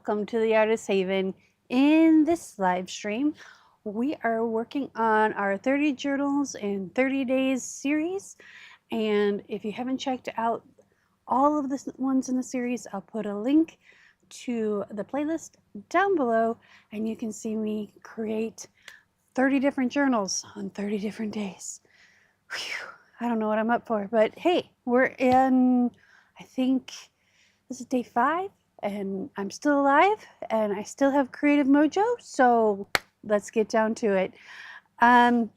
welcome to the Artist Haven. In this live stream, we are working on our 30 journals in 30 days series. And if you haven't checked out all of the ones in the series, I'll put a link to the playlist down below, and you can see me create 30 different journals on 30 different days. Whew, I don't know what I'm up for, but hey, we're in, I think this is day 5. And I'm still alive and I still have creative mojo, so let's get down to it. I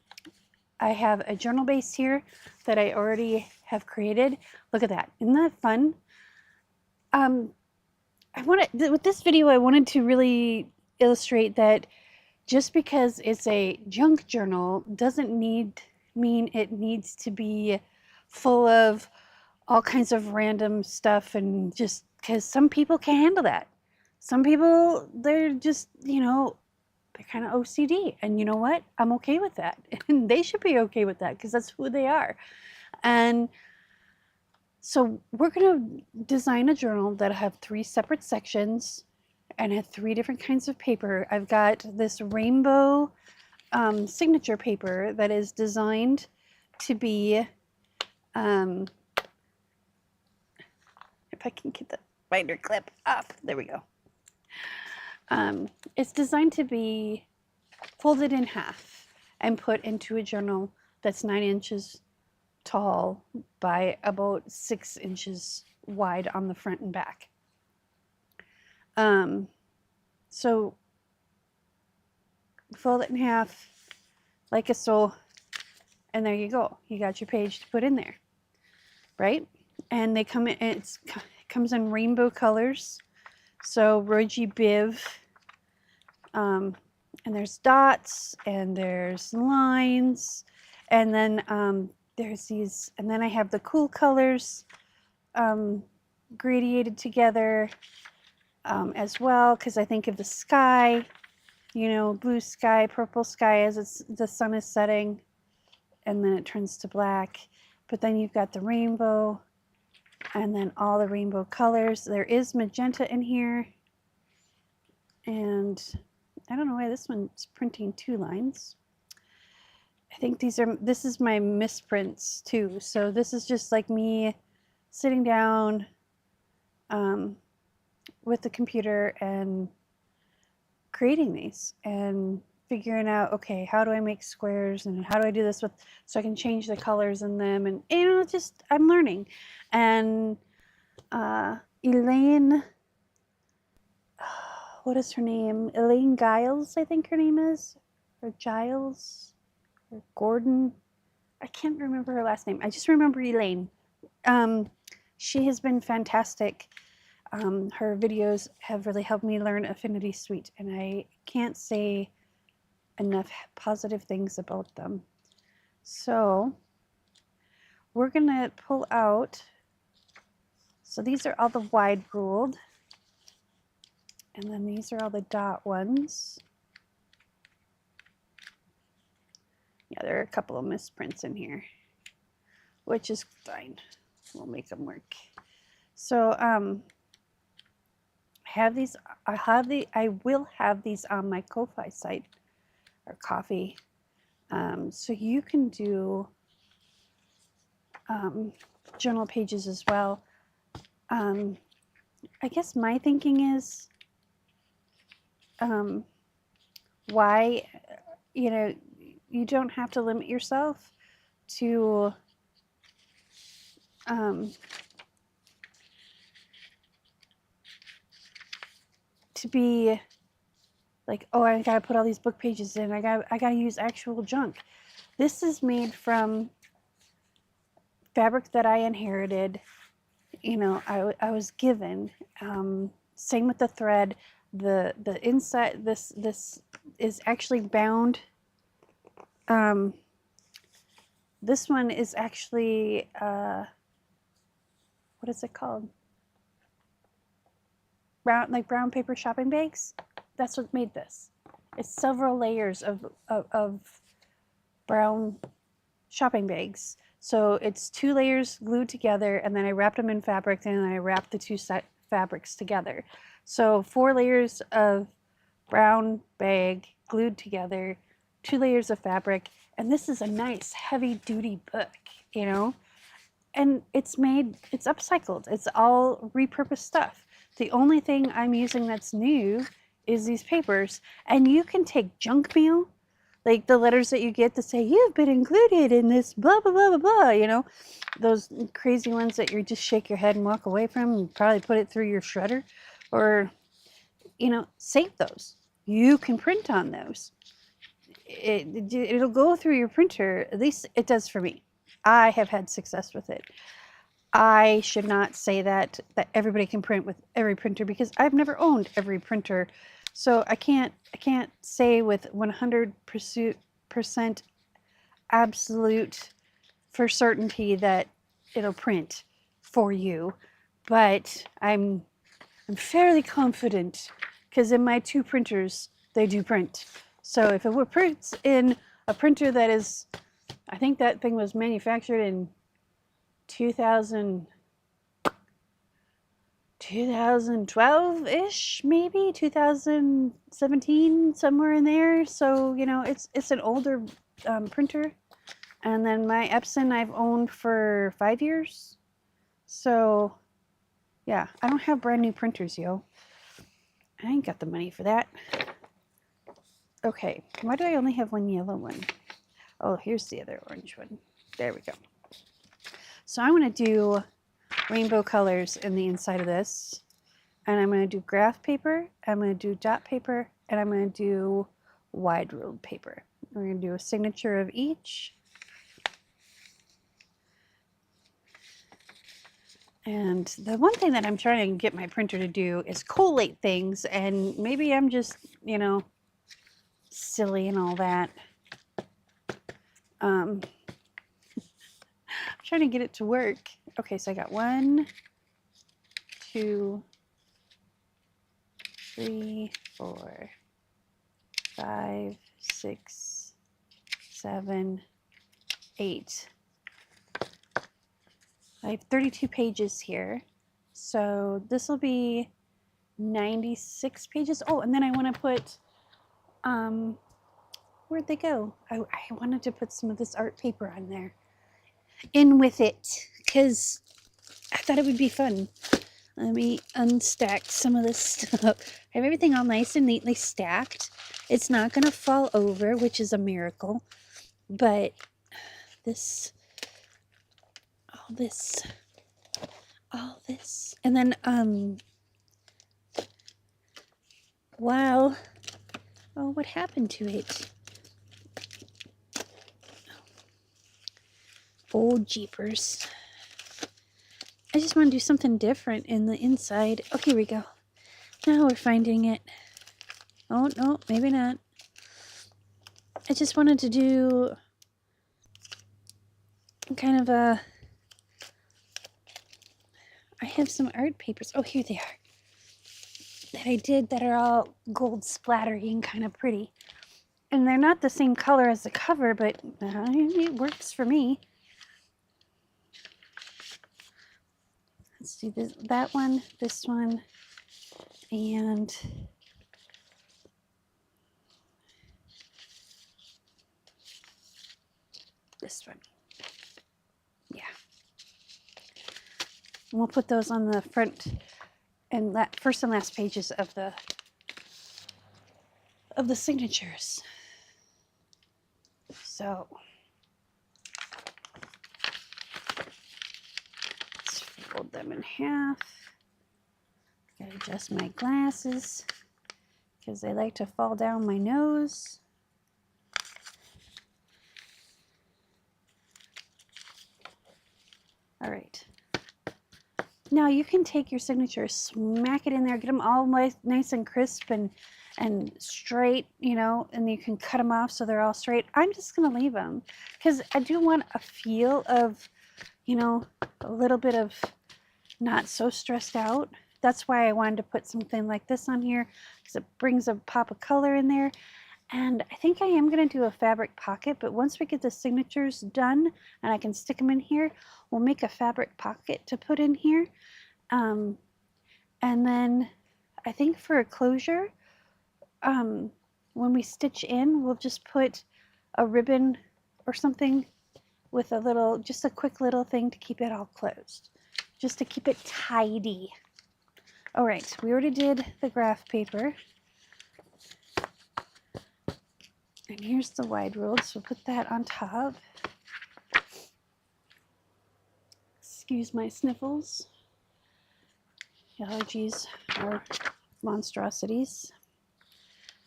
have a journal base here that I already have created. Look at that, isn't that fun? With this video, I wanted to really illustrate that just because it's a junk journal doesn't mean it needs to be full of all kinds of random stuff, and just because some people can't handle that. Some people, they're just, they're kind of OCD, and you know what? I'm okay with that. And they should be okay with that because that's who they are. And so we're going to design a journal that have 3 separate sections and have 3 different kinds of paper. I've got this rainbow signature paper that is designed to be, if I can get the binder clip off, there we go. It's designed to be folded in half and put into a journal that's 9 inches tall by about 6 inches wide on the front and back. So fold it in half like so, and there you go. You got your page to put in there, right? And they come in, it comes in rainbow colors. So Roji Biv, and there's dots and there's lines, and then there's these, and then I have the cool colors gradiated together as well, because I think of the sky, blue sky, purple sky as the sun is setting, and then it turns to black. But then you've got the rainbow, and then all the rainbow colors. There is magenta in here, and I don't know why this one's printing 2 lines. I think this is my misprints too. So this is just like me sitting down with the computer and creating these and figuring out, okay, how do I make squares, and how do I do this so I can change the colors in them, and just I'm learning. And Elaine, what is her name? Elaine Giles, I think her name is, or Giles, or Gordon. I can't remember her last name. I just remember Elaine. She has been fantastic. Her videos have really helped me learn Affinity Suite, and I can't say enough positive things about them. So we're gonna pull out, so these are all the wide ruled, and then these are all the dot ones. Yeah, there are a couple of misprints in here, which is fine. We'll make them work. So I will have these on my Ko-Fi site, or Coffee. So you can do journal pages as well. I guess my thinking is, why, you don't have to limit yourself to be like, oh, I gotta put all these book pages in, I gotta use actual junk. This is made from fabric that I inherited, I was given. Same with the thread. The inside, this is actually bound. This one is actually what is it called? Brown paper shopping bags. That's what made this. It's several layers of brown shopping bags. So it's 2 layers glued together, and then I wrapped them in fabric, and then I wrapped the 2 fabrics together. So 4 layers of brown bag glued together, 2 layers of fabric, and this is a nice heavy duty book, you know? And it's upcycled. It's all repurposed stuff. The only thing I'm using that's new is these papers. And you can take junk mail, like the letters that you get that say, you've been included in this blah, blah, blah, blah, blah, you know, those crazy ones that you just shake your head and walk away from and probably put it through your shredder, or, you know, save those. You can print on those. It'll go through your printer. At least it does for me. I have had success with it. I should not say that everybody can print with every printer, because I've never owned every printer. So I can't say with 100% absolute for certainty that it'll print for you. But I'm fairly confident, because in my 2 printers, they do print. So if it were prints in a printer that is, I think that thing was manufactured in 2012-ish, maybe 2017, somewhere in there. So, you know, it's an older printer. And then my Epson I've owned for 5 years. So, yeah, I don't have brand new printers, yo. I ain't got the money for that. Okay, why do I only have one yellow one? Oh, here's the other orange one. There we go. So I'm going to do rainbow colors in the inside of this. And I'm going to do graph paper, I'm going to do dot paper, and I'm going to do wide ruled paper. We're going to do a signature of each. And the one thing that I'm trying to get my printer to do is collate things, and maybe I'm just, you know, silly and all that. I'm trying to get it to work. Okay, so I got 1, 2, 3, 4, 5, 6, 7, 8. I have 32 pages here. So this will be 96 pages. Oh, and then I want to put, where'd they go? I wanted to put some of this art paper on there, in with it, because I thought it would be fun. Let me unstack some of this stuff. I have everything all nice and neatly stacked. It's not going to fall over, which is a miracle. But this, all this, and then, wow. Oh, what happened to it? Oh, jeepers. I just want to do something different in the inside. Oh, here we go. Now we're finding it. Oh, no, maybe not. I just wanted to do kind of a... I have some art papers. Oh, here they are. That I did that are all gold splattery and kind of pretty. And they're not the same color as the cover, but it works for me. Let's do this, that one, this one, and this one. Yeah. And we'll put those on the front and first and last pages of the signatures. So let's fold them in half. Gotta adjust my glasses because they like to fall down my nose. All right. Now you can take your signature, smack it in there, get them all nice and crisp and straight, you know, and you can cut them off so they're all straight. I'm just going to leave them because I do want a feel of, you know, a little bit of not so stressed out. That's why I wanted to put something like this on here, because it brings a pop of color in there. And I think I am going to do a fabric pocket, but once we get the signatures done and I can stick them in here, we'll make a fabric pocket to put in here. And then I think for a closure, when we stitch in, we'll just put a ribbon or something with a little, just a quick little thing to keep it all closed, just to keep it tidy. All right, we already did the graph paper. And here's the wide ruled, so we'll put that on top. Excuse my sniffles. Allergies are monstrosities.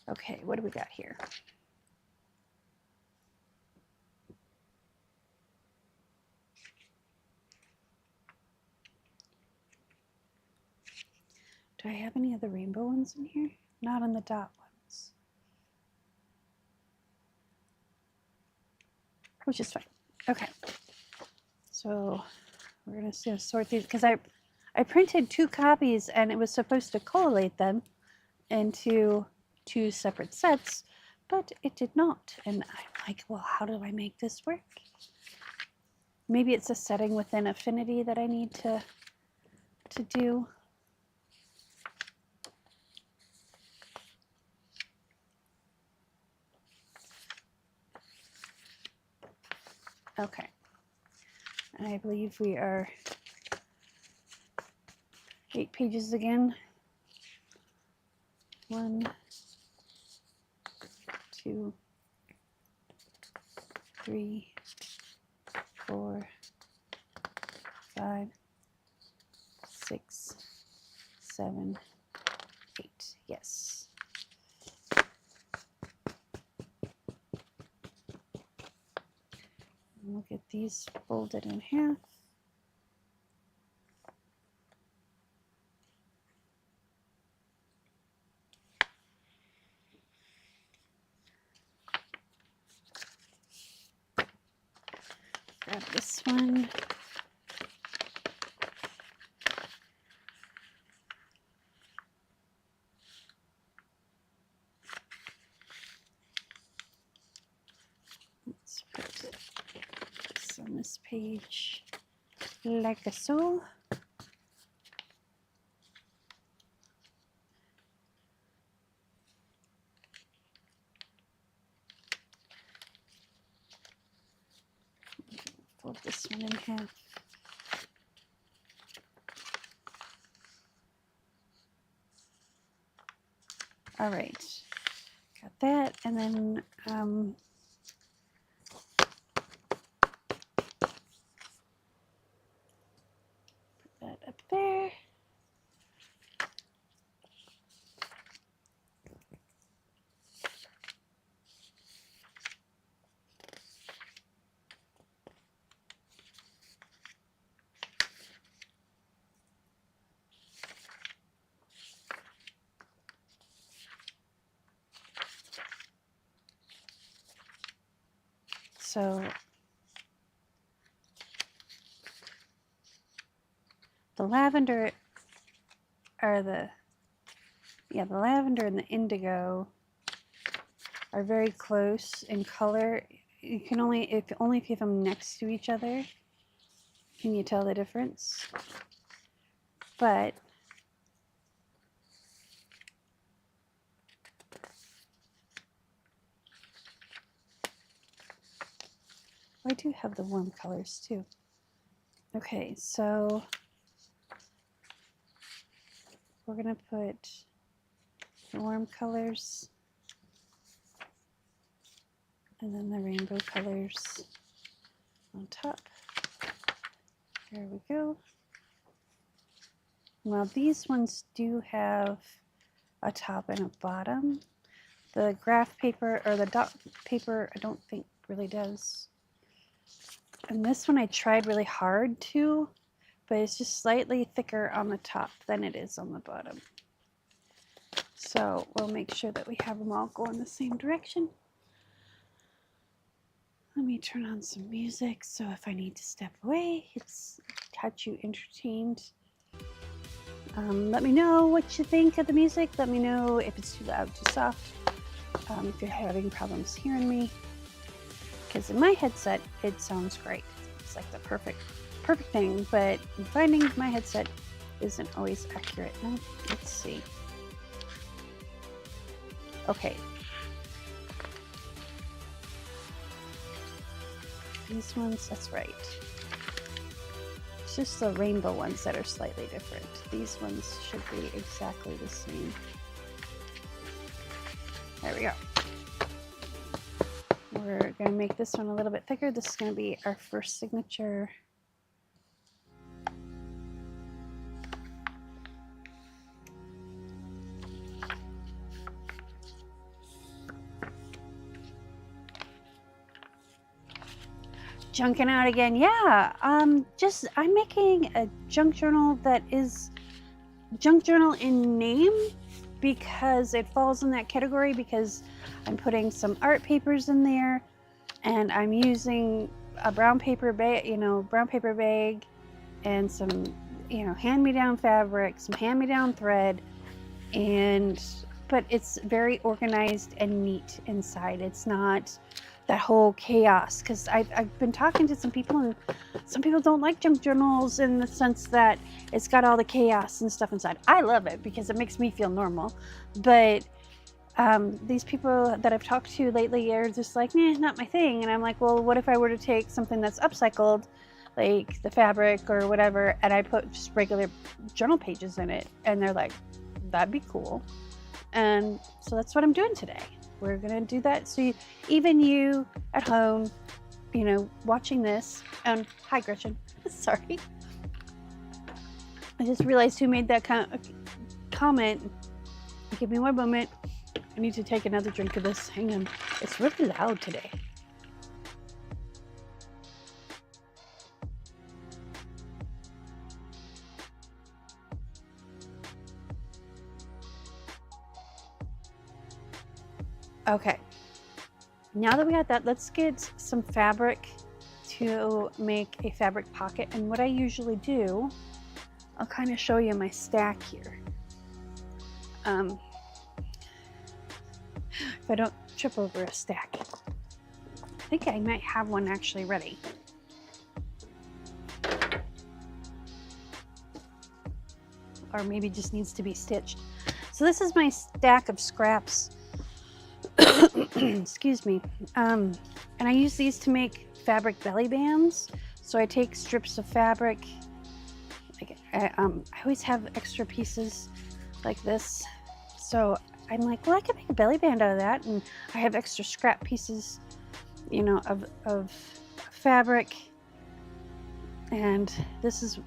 Okay, what do we got here? Do I have any of the rainbow ones in here? Not on the dot ones. Which is fine. Okay. So we're going to sort these, because I printed 2 copies and it was supposed to collate them into 2 separate sets, but it did not. And I'm like, well, how do I make this work? Maybe it's a setting within Affinity that I need to do. Okay. I believe we are 8 pages again. 1, 2, 3, 4, 5, 6, 7, 8. Yes. And we'll get these folded in half. Grab this one. Let's put this on this page like so. Fold this one in half. All right, got that, and then put that up there. So the lavender or the lavender and the indigo are very close in color. You can only if you have them next to each other can you tell the difference. But I do have the warm colors too. Okay, so we're gonna put the warm colors and then the rainbow colors on top. There we go. Well, these ones do have a top and a bottom. The graph paper or the dot paper, I don't think really does. And this one I tried really hard to, but it's just slightly thicker on the top than it is on the bottom. So we'll make sure that we have them all go in the same direction. Let me turn on some music so if I need to step away, it's got you entertained. Let me know what you think of the music. Let me know if it's too loud, too soft. If you're having problems hearing me. Because in my headset, it sounds great. It's like the perfect thing, but finding my headset isn't always accurate. Now, let's see. Okay. These ones, that's right. It's just the rainbow ones that are slightly different. These ones should be exactly the same. There we go. We're going to make this one a little bit thicker. This is going to be our first signature. Junking out again. Yeah, I'm making a junk journal that is junk journal in name because it falls in that category, because I'm putting some art papers in there and I'm using a brown paper bag, and some, hand-me-down fabric, some hand-me-down thread, but it's very organized and neat inside. It's not that whole chaos, because I've been talking to some people, and some people don't like junk journals in the sense that it's got all the chaos and stuff inside. I love it because it makes me feel normal, but these people that I've talked to lately are just like, nah, not my thing. And I'm like, well, what if I were to take something that's upcycled, like the fabric or whatever, and I put just regular journal pages in it? And they're like, that'd be cool. And so that's what I'm doing today. We're gonna do that. So even you at home, watching this, and hi Gretchen, sorry. I just realized who made that comment. Give me 1 moment. I need to take another drink of this. Hang on. It's really loud today. Okay. Now that we got that, let's get some fabric to make a fabric pocket. And what I usually do, I'll kind of show you my stack here. If I don't trip over a stack. I think I might have one actually ready. Or maybe just needs to be stitched. So this is my stack of scraps. Excuse me. And I use these to make fabric belly bands. So I take strips of fabric. I always have extra pieces like this. So I'm like, well, I could make a belly band out of that. And I have extra scrap pieces, of fabric. And this is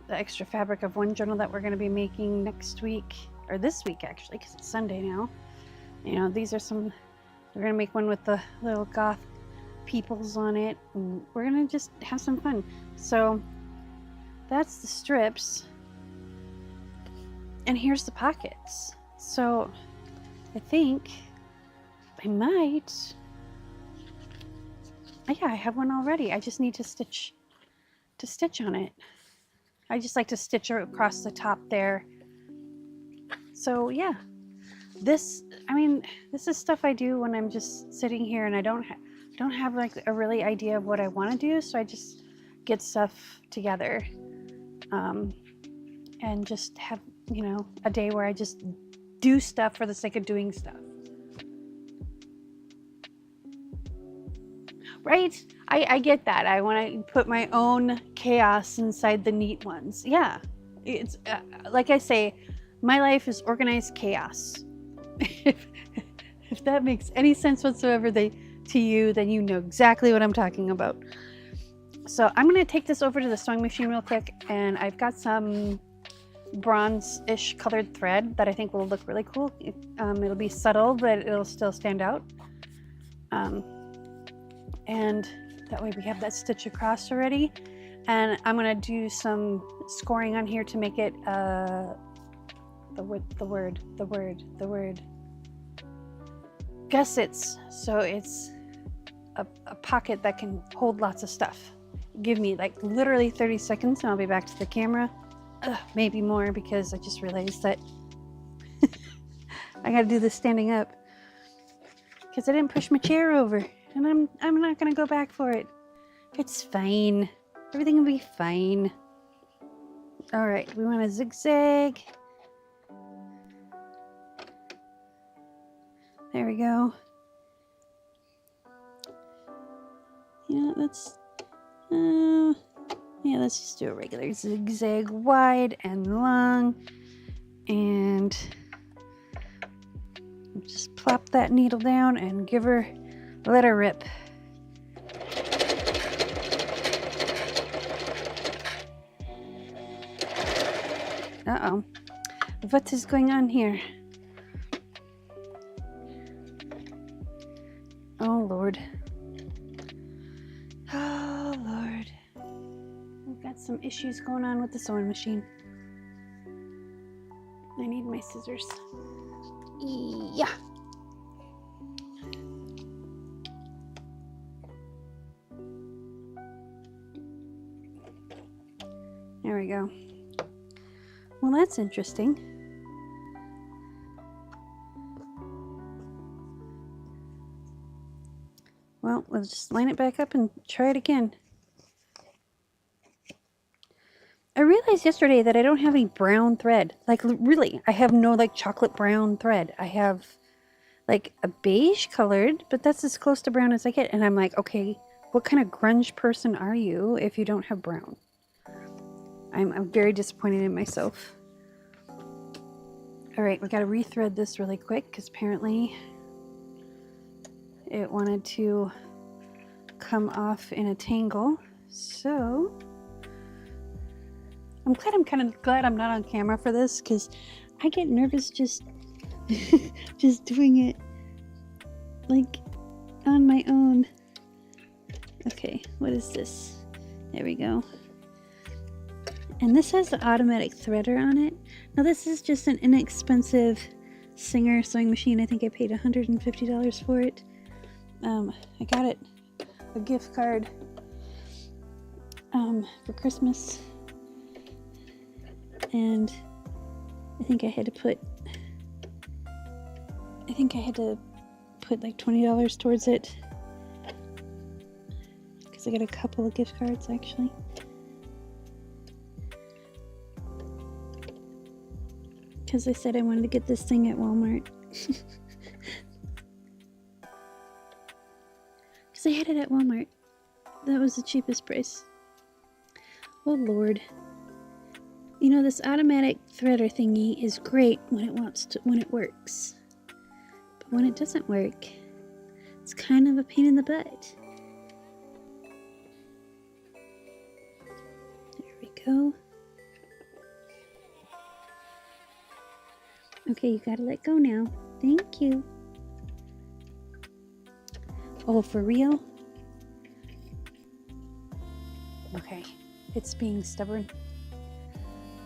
the extra fabric of one journal that we're going to be making next week, or this week actually, because it's Sunday now. These are some, we're going to make one with the little goth peoples on it, and we're going to just have some fun. So that's the strips, and here's the pockets. So I think I might, yeah, I have one already. I just need to stitch on it. I just like to stitch across the top there. So yeah, this is stuff I do when I'm just sitting here and I don't have like a really idea of what I want to do. So I just get stuff together, and just have, a day where I just do stuff for the sake of doing stuff. Right? I get that. I want to put my own chaos inside the neat ones. Yeah. It's like I say, my life is organized chaos. If that makes any sense whatsoever to you, then you know exactly what I'm talking about. So I'm going to take this over to the sewing machine real quick, and I've got some bronze-ish colored thread that I think will look really cool. It'll be subtle, but it'll still stand out. And that way we have that stitch across already. And I'm going to do some scoring on here to make it the word gussets. So it's a pocket that can hold lots of stuff. Give me like literally 30 seconds and I'll be back to the camera. Maybe more, because I just realized that I got to do this standing up because I didn't push my chair over, and I'm not going to go back for it. It's fine. Everything will be fine. All right, we want to zigzag. There we go. You know, let's just do a regular zigzag, wide and long, and just plop that needle down and let her rip. Uh-oh. What is going on here? Oh, Lord. Oh, Lord. We've got some issues going on with the sewing machine. I need my scissors. Yeah. There we go. Well, that's interesting. Well, let's just line it back up and try it again. I realized yesterday that I don't have any brown thread. Like, really, I have no, like, chocolate brown thread. I have, like, a beige colored, but that's as close to brown as I get. And I'm like, okay, what kind of grunge person are you if you don't have brown? I'm very disappointed in myself. All right, we got to rethread this really quick because apparently it wanted to come off in a tangle. So I'm kind of glad I'm not on camera for this because I get nervous just just doing it like on my own. Okay, what is this? There we go. And this has the automatic threader on it. Now this is just an inexpensive Singer sewing machine. I think I paid $150 for it. I got it a gift card for Christmas, and I think I had to put like $20 towards it because I got a couple of gift cards actually. Because I said I wanted to get this thing at Walmart. Because I had it at Walmart. That was the cheapest price. Oh Lord. You know, this automatic threader thingy is great when it works. But when it doesn't work, it's kind of a pain in the butt. There we go. Okay, you gotta let go now. Thank you. Oh, for real? Okay, it's being stubborn.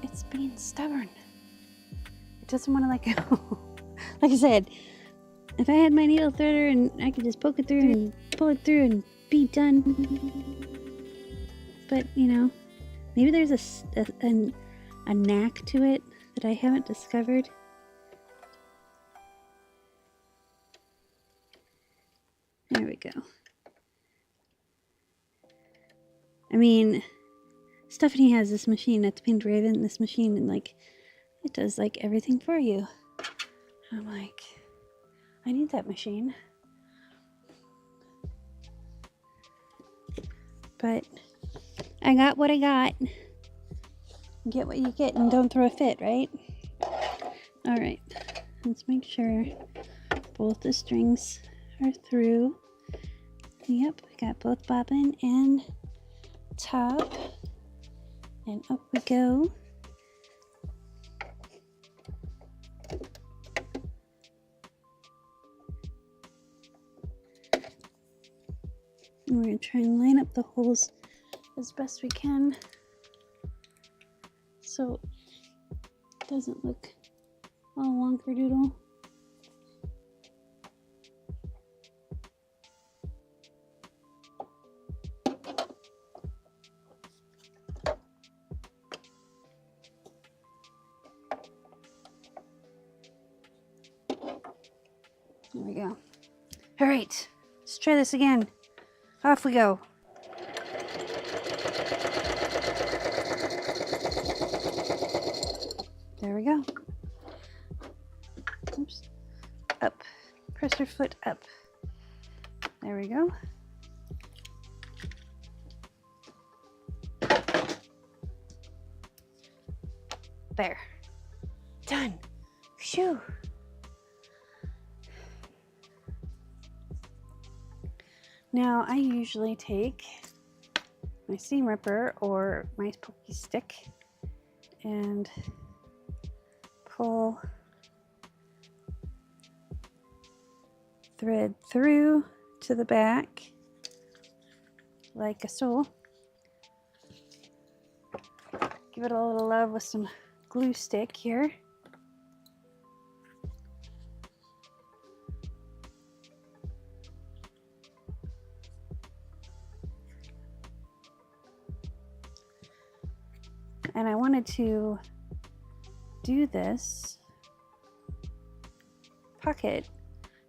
It's being stubborn. It doesn't want to let go. Like I said, if I had my needle threader and I could just poke it through and pull it through and be done. But, you know, maybe there's a knack to it that I haven't discovered. There we go. I mean, Stephanie has this machine at the Paint Raven, this machine, and like, it does like everything for you. I'm like, I need that machine. But I got what I got. Get what you get and don't throw a fit, right? Alright, let's make sure both the strings are through. Yep, we got both bobbin and top. And up we go. And we're going to try and line up the holes as best we can so it doesn't look all wonker-doodle. There we go. All right, let's try this again. Off we go. There we go. Oops. Up. press your foot up. There we go. There. Done. Phew. Now I usually take my seam ripper or my pokey stick and pull thread through to the back like so. Give it a little love with some glue stick here. And I wanted to do this pocket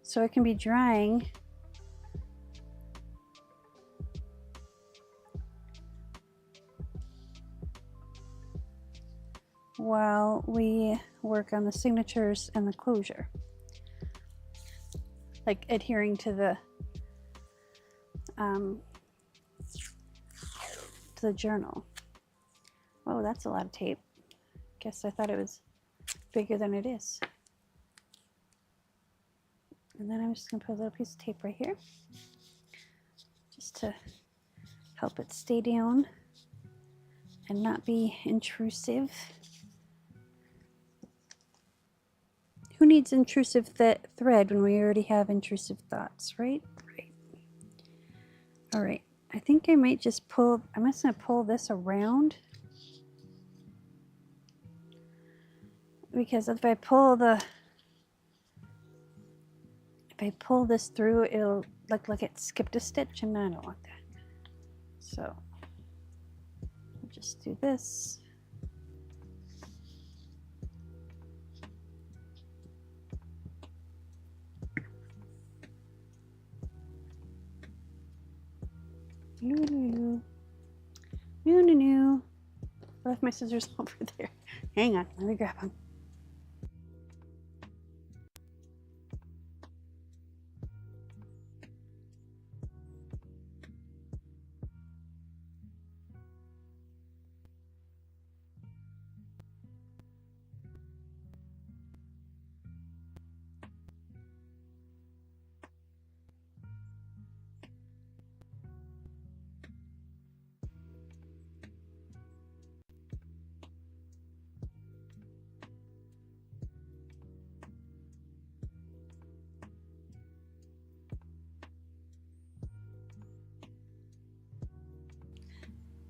so it can be drying while we work on the signatures and the closure, like adhering to the journal. Oh, that's a lot of tape. Guess I thought it was bigger than it is. And then I'm just gonna put a little piece of tape right here just to help it stay down and not be intrusive. Who needs intrusive thread when we already have intrusive thoughts, right? Right. All right, I think I might just pull, I'm just gonna pull this around, because if I pull this through, it'll look like it skipped a stitch, and I don't want that. So I'll just do this. No. I left my scissors over there. Hang on, let me grab them.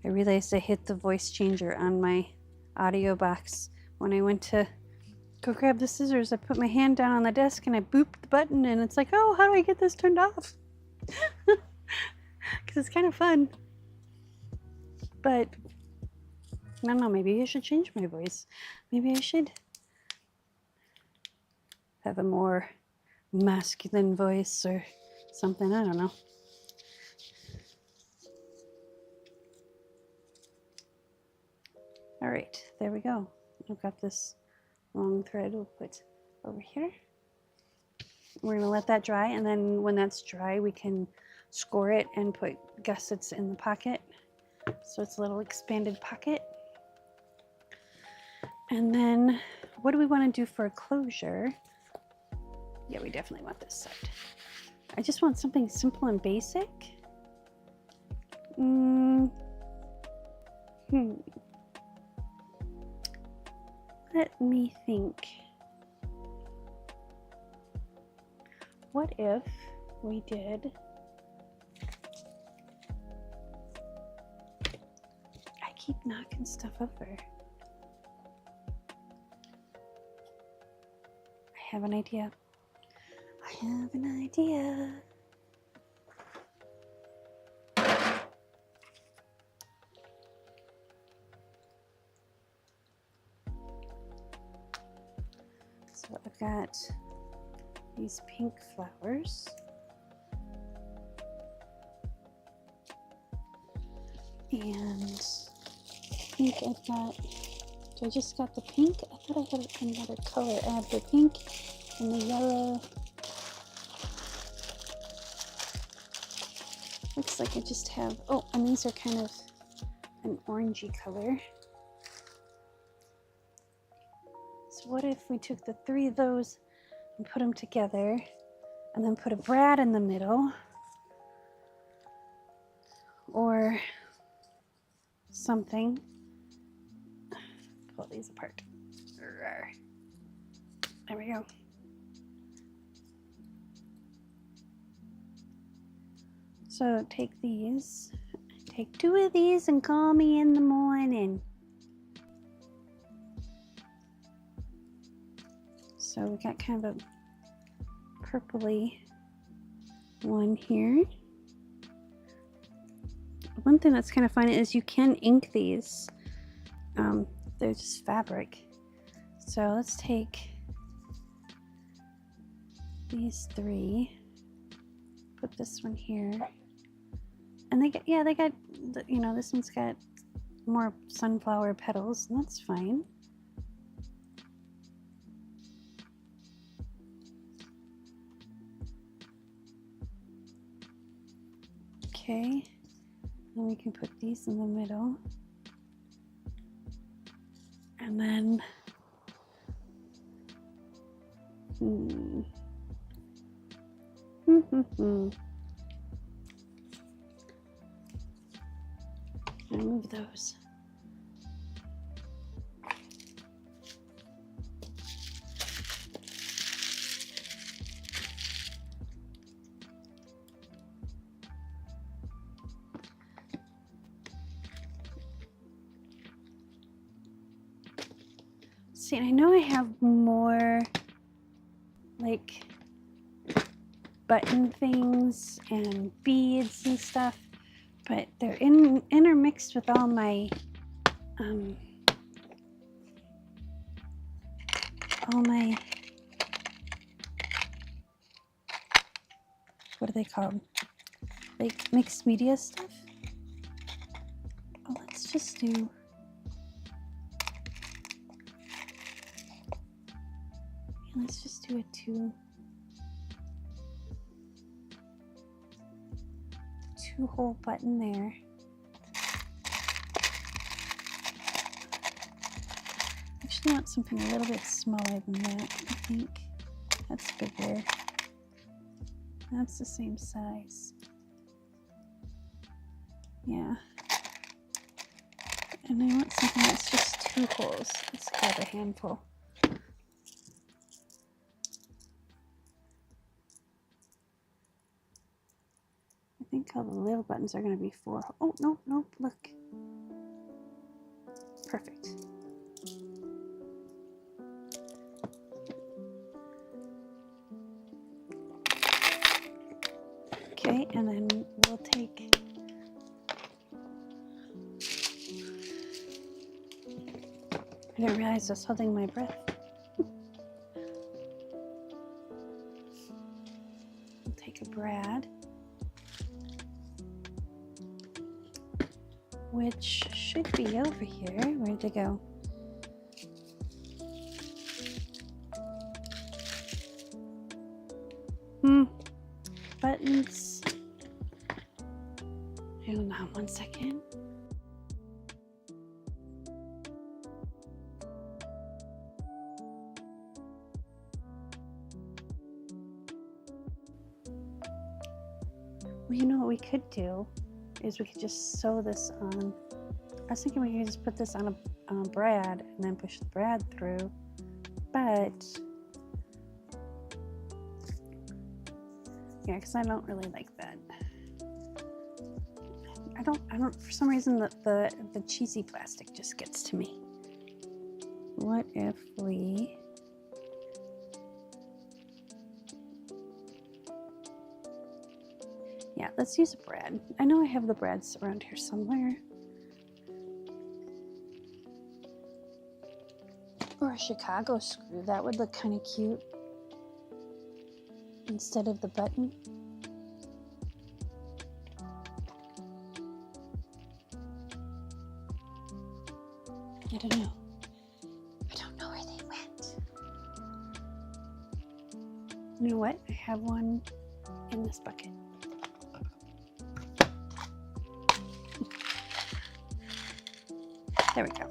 I realized I hit the voice changer on my audio box when I went to go grab the scissors. I put my hand down on the desk and I booped the button, and it's like, oh, how do I get this turned off? Because it's kind of fun. But I don't know, maybe I should change my voice. Maybe I should have a more masculine voice or something. I don't know. All right, there we go. I've got this long thread we'll put over here. We're gonna let that dry, and then when that's dry, we can score it and put gussets in the pocket. So it's a little expanded pocket. And then what do we want to do for a closure? Yeah, we definitely want this side. I just want something simple and basic. Let me think. What if we did, I keep knocking stuff over. I have an idea. I have an idea. So I've got these pink flowers. And I think I've got, I just got the pink. I thought I had another color. I have the pink and the yellow Looks like I just have, oh, and these are kind of an orangey color. So what if we took the 3 of those and put them together and then put a brad in the middle, or something. Pull these apart. There we go. So take these, take 2 of these and call me in the morning. So we got kind of a purpley one here. One thing that's kind of fun is you can ink these. They're just fabric. So let's take these 3, put this one here, and they got, yeah, they got, you know, this one's got more sunflower petals, and that's fine. Okay, then we can put these in the middle, and then remove those. See, I know I have more like button things and beads and stuff, but they're intermixed with all my what are they called? Like mixed media stuff. Oh, let's just do. Let's just do a 2-hole button there. Actually, I want something a little bit smaller than that. I think that's bigger. That's the same size. Yeah. And I want something that's just 2 holes. Let's grab a handful. I think all the little buttons are going to be 4. Oh, no, no, look. Perfect. Okay, and then we'll take I didn't realize I was holding my breath. We'll take a brad, which should be over here. Where'd it go? Buttons. Hold on 1 second. Well, you know what we could do is we could just sew this on. I was thinking we could just put this on a brad and then push the brad through, but yeah, because I don't really like that. I don't, for some reason the cheesy plastic just gets to me. What if we yeah, let's use a brad. I know I have the brads around here somewhere. Or a Chicago screw, that would look kind of cute instead of the button. I don't know. I don't know where they went. You know what? I have one in this bucket. There we go.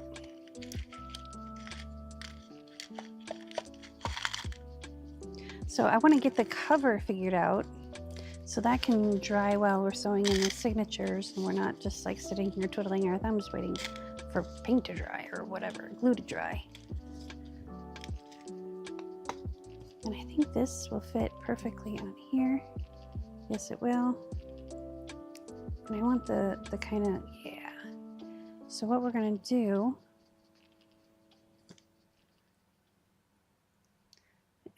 So I want to get the cover figured out so that can dry while we're sewing in the signatures and we're not just like sitting here twiddling our thumbs waiting for paint to dry or whatever, glue to dry. And I think this will fit perfectly on here. Yes, it will. And I want the kind of, yeah. So what we're gonna do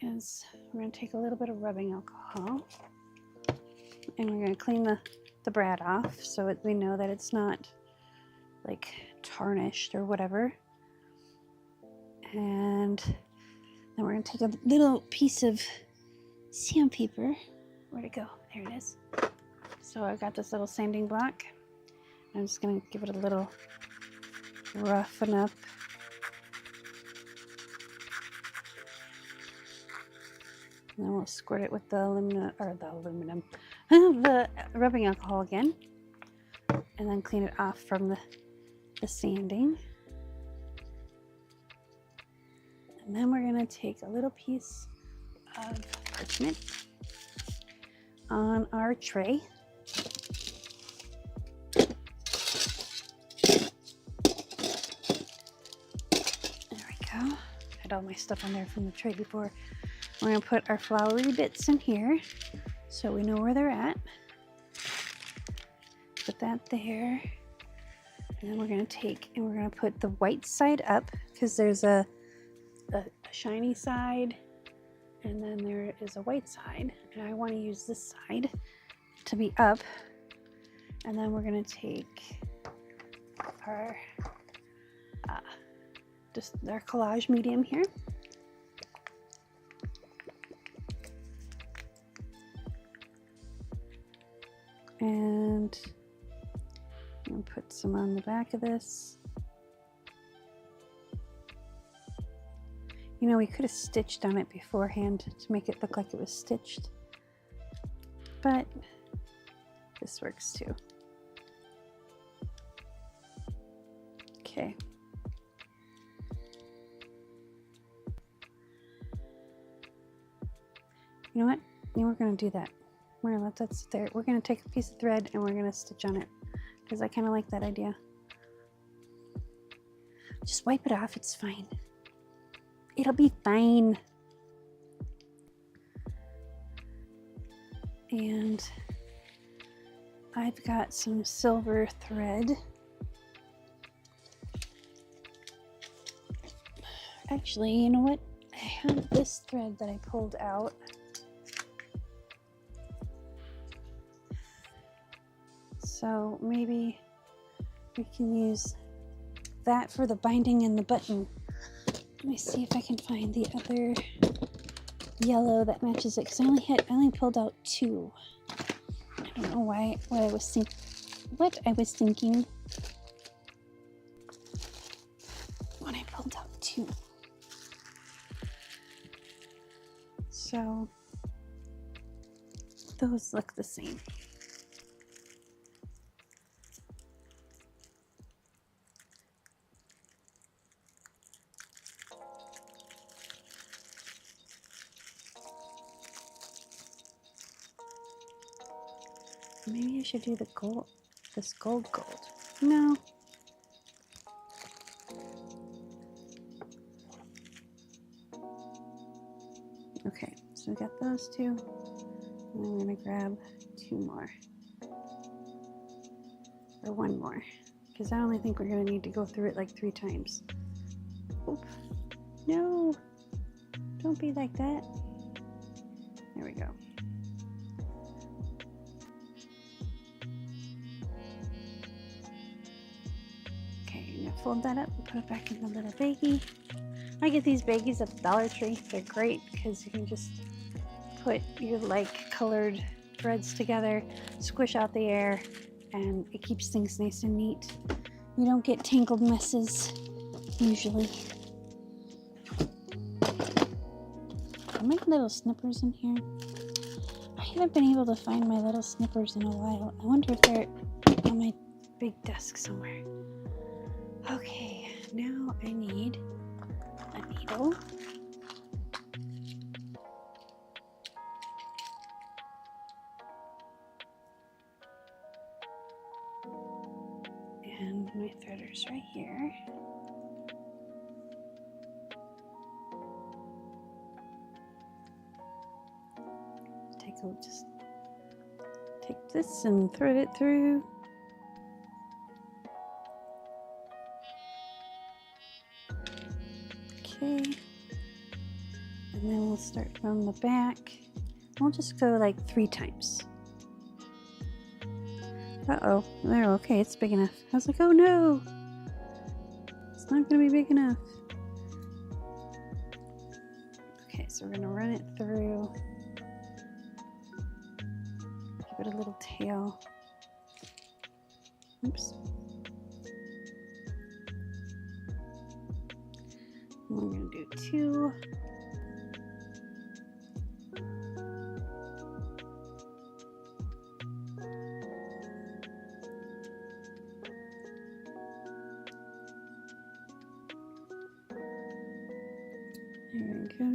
is we're gonna take a little bit of rubbing alcohol and we're gonna clean the brad off so we know that it's not like tarnished or whatever. And then we're gonna take a little piece of sandpaper. Where'd it go? There it is. So I've got this little sanding block. I'm just gonna give it a little roughen up. And then we'll squirt it with the the rubbing alcohol again. And then clean it off from the sanding. And then we're gonna take a little piece of parchment on our tray. There we go. Had all my stuff on there from the tray before. We're gonna put our flowery bits in here so we know where they're at. Put that there. And then we're gonna take and we're gonna put the white side up because there's a shiny side and then there is a white side, and I want to use this side to be up. And then we're going to take our just our collage medium here, and I'm going to put some on the back of this. You know, we could have stitched on it beforehand to make it look like it was stitched, but this works too. Okay. You know what? Yeah, we're going to do that. We're going to let that sit there. We're going to take a piece of thread and we're going to stitch on it because I kind of like that idea. Just wipe it off. It's fine. It'll be fine. And I've got some silver thread. Actually, you know what? I have this thread that I pulled out. So maybe we can use that for the binding and the button. Let me see if I can find the other yellow that matches it, because I only pulled out two. I don't know what I was thinking when I pulled out two. So those look the same. Maybe I should do the gold, this gold. No. Okay, so we got those two. And I'm gonna grab two more. Or one more. Because I only think we're gonna need to go through it like 3 times. Oop. No! Don't be like that. There we go. Fold that up and put it back in the little baggie. I get these baggies at the Dollar Tree. They're great because you can just put your like colored threads together, squish out the air, and it keeps things nice and neat. You don't get tangled messes usually. Are my little snippers in here? I haven't been able to find my little snippers in a while. I wonder if they're on my big desk somewhere. Okay, now I need a needle. And my threader's right here. Just take this and thread it through. Okay. And then we'll start from the back. We'll just go like 3 times. Uh-oh. There, okay, it's big enough. I was like, oh no! It's not gonna be big enough. Okay, so we're gonna run it through. Give it a little tail. Oops. And we're gonna do 2. There we go.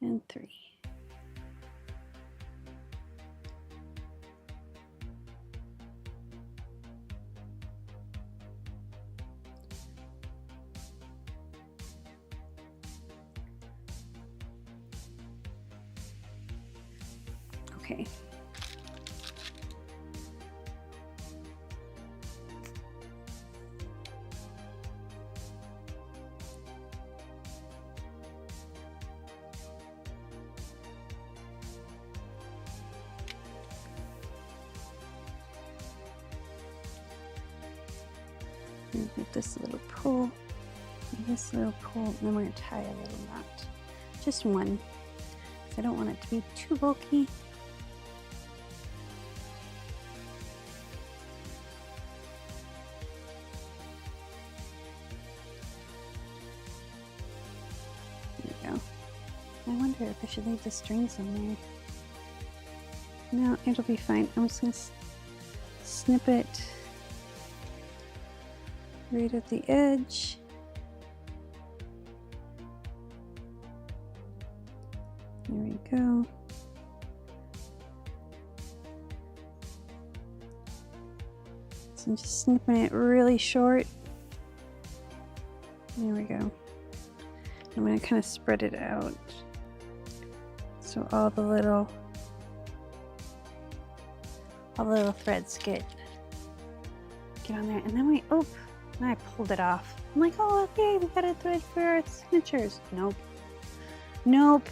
And 3. Okay. Get this little pull, and this little pull, and then we're going to tie a little knot. Just one, because I don't want it to be too bulky. There we go. I wonder if I should leave the strings on there. No, it'll be fine. I'm just going to snip it right at the edge. There we go. So I'm just snipping it really short. There we go. I'm going to kind of spread it out so all the little threads get on there. And then and I pulled it off. I'm like, oh, okay, we got a thread for our signatures. Nope. Nope.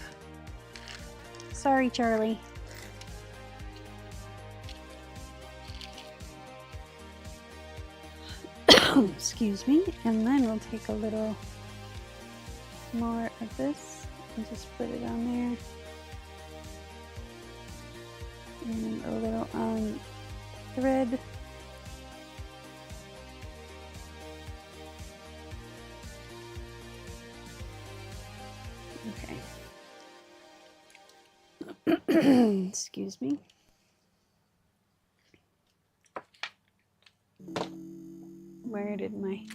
Sorry, Charlie. Excuse me. And then we'll take a little more of this and just put it on there. And a little on thread. Okay. Excuse me. Where did my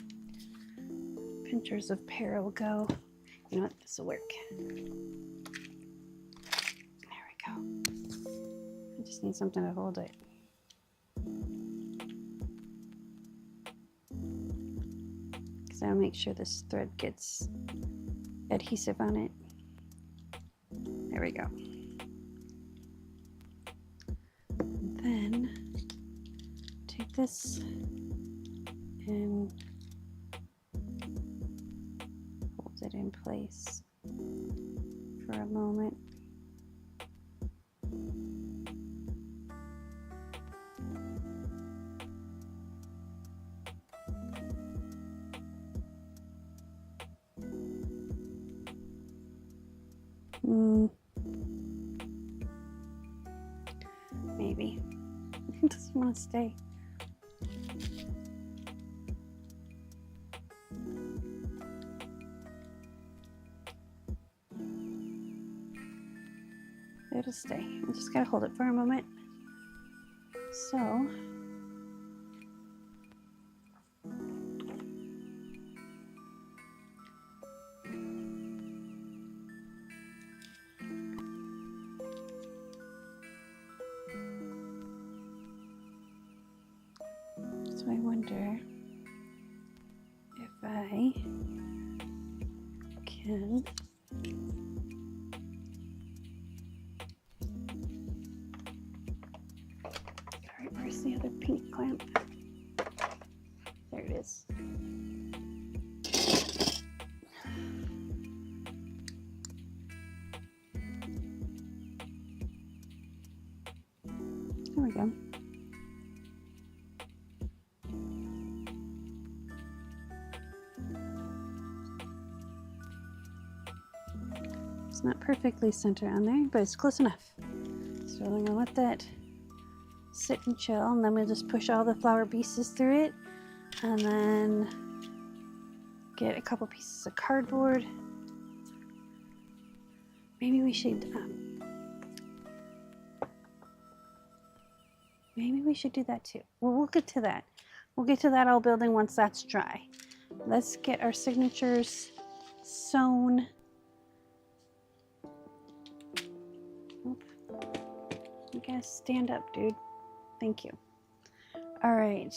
pinchers of peril go? You know what? This will work. There we go. I just need something to hold it. Because I'll make sure this thread gets adhesive on it. There we go. And then take this and hold it in place for a moment. Maybe. It doesn't want to stay. gotta stay. I just gotta hold it for a moment. So, I wonder if I can where's the other pink clamp? There it is. There we go. It's not perfectly centered on there, but it's close enough. So I'm gonna let that sit and chill, and then we'll just push all the flower pieces through it, and then get a couple pieces of cardboard. Maybe we should do that too. Well, we'll get to that. We'll get to that all building once that's dry. Let's get our signatures sewn. You guys stand up, dude. Thank you. All right.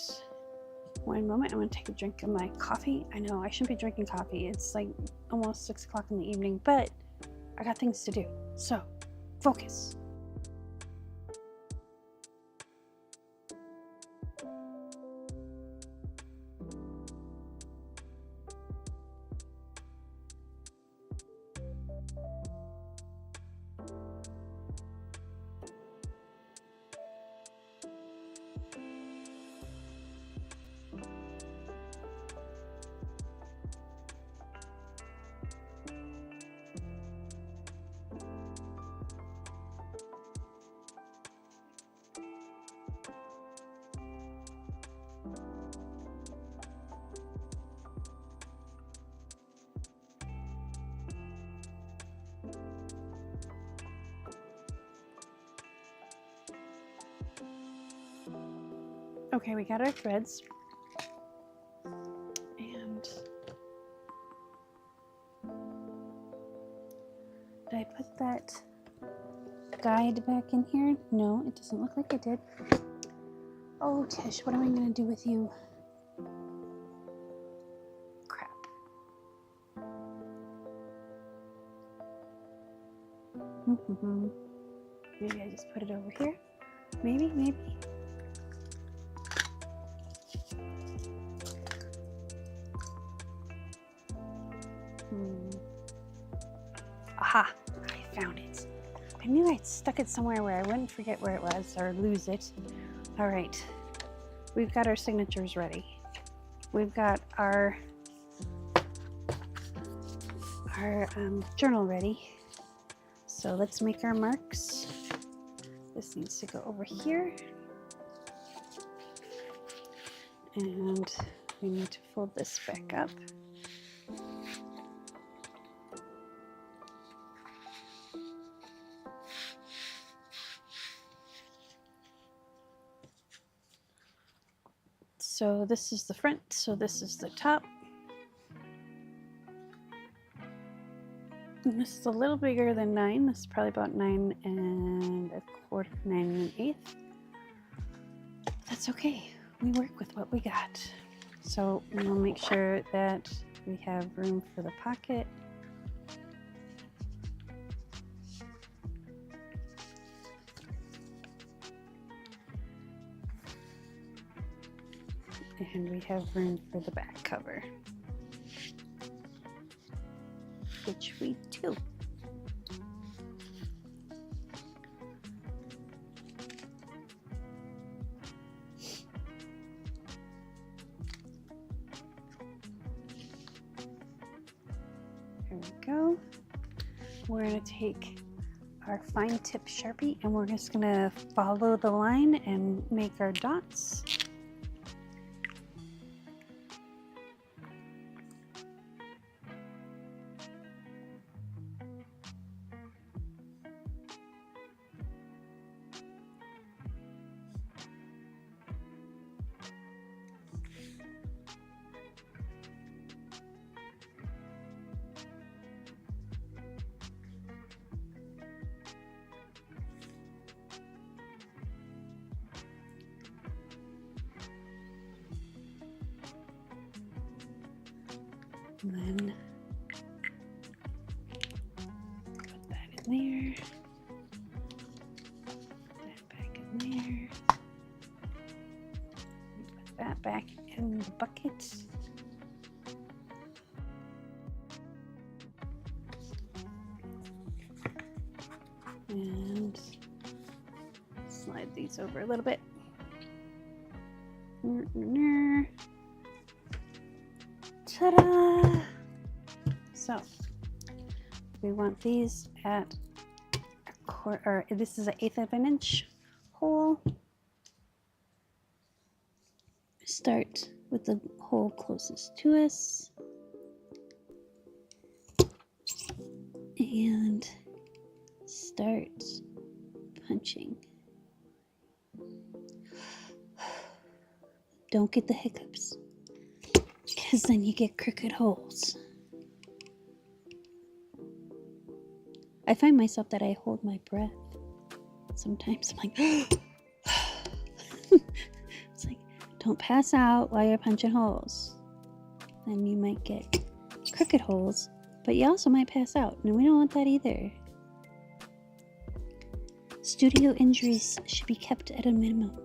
One moment. I'm going to take a drink of my coffee. I know I shouldn't be drinking coffee. It's like almost 6 o'clock in the evening, but I got things to do. So, focus. Okay, we got our threads. And did I put that guide back in here? No, it doesn't look like I did. Oh, Tish, what am I going to do with you? Crap. Maybe I just put it over here. Maybe. Aha, I found it. I knew I'd stuck it somewhere where I wouldn't forget where it was or lose it. All right, we've got our signatures ready. We've got our journal ready. So let's make our marks. This needs to go over here. And we need to fold this back up. So this is the front, so this is the top. And this is a little bigger than 9. This is probably about 9 1/4, 9 1/8. That's okay. We work with what we got. So we'll make sure that we have room for the pocket. And we have room for the back cover, which we do. There we go. We're going to take our fine tip Sharpie and we're just going to follow the line and make our dots. And then put that in there. Put that back in there. Put that back in the bucket. And slide these over a little bit. Ta-da! So we want these at a quarter, or this is an 1/8 of an inch hole. Start with the hole closest to us. And start punching. Don't get the hiccups, because then you get crooked holes. I find myself that I hold my breath. Sometimes I'm like, it's like, don't pass out while you're punching holes. Then you might get crooked holes, but you also might pass out, and we don't want that either. Studio injuries should be kept at a minimum.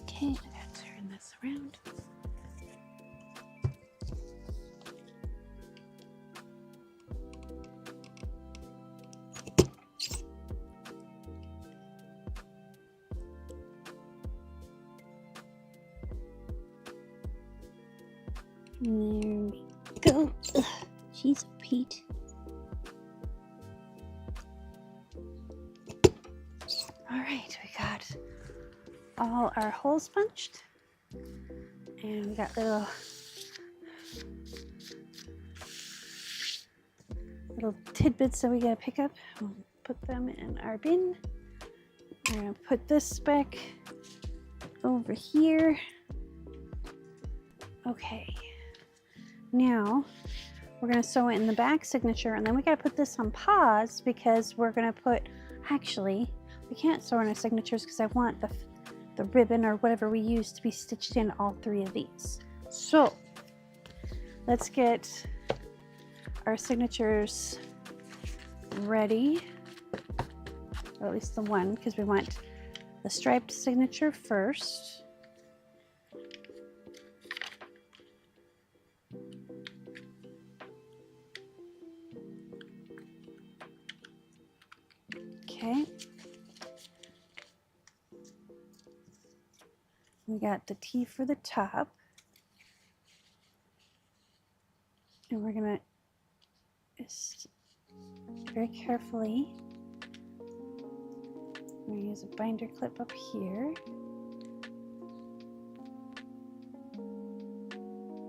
Okay, I gotta turn this around. There we go. Ugh, jeez, Pete. All right, we got all our holes punched, and we got little tidbits that we gotta pick up. We'll put them in our bin. We're gonna put this back over here. Okay, now we're gonna sew it in the back signature, and then we gotta put this on pause because we're gonna put, actually, we can't sew in our signatures because I want the ribbon or whatever we use to be stitched in all 3 of these. So let's get our signatures ready, or at least the one, because we want the striped signature first. Okay. We got the T for the top. And we're gonna just very carefully, we're gonna use a binder clip up here.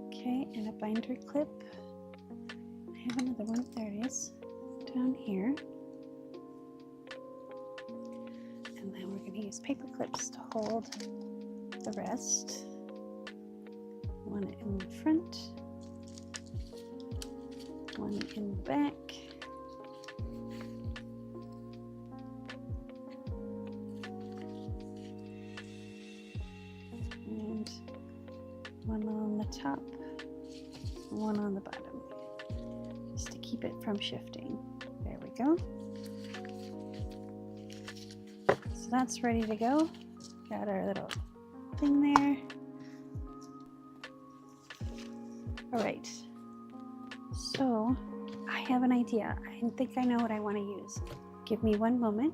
Okay, and a binder clip. I have another one, there it is, down here. And then we're gonna use paper clips to hold the rest. One in the front, one in the back. And one on the top, one on the bottom, just to keep it from shifting. There we go. So that's ready to go. Got our little thing there. All right, so I have an idea. I think I know what I want to use. Give me one moment.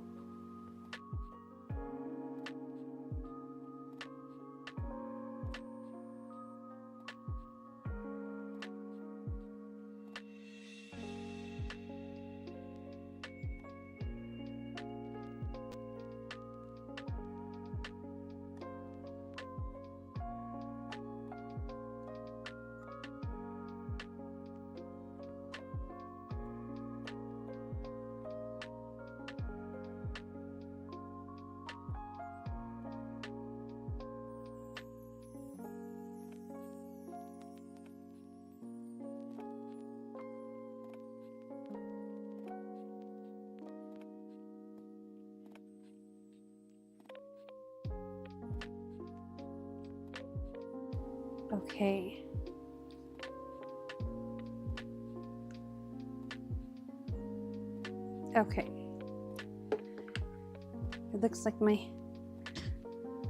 Okay. Okay. It looks like my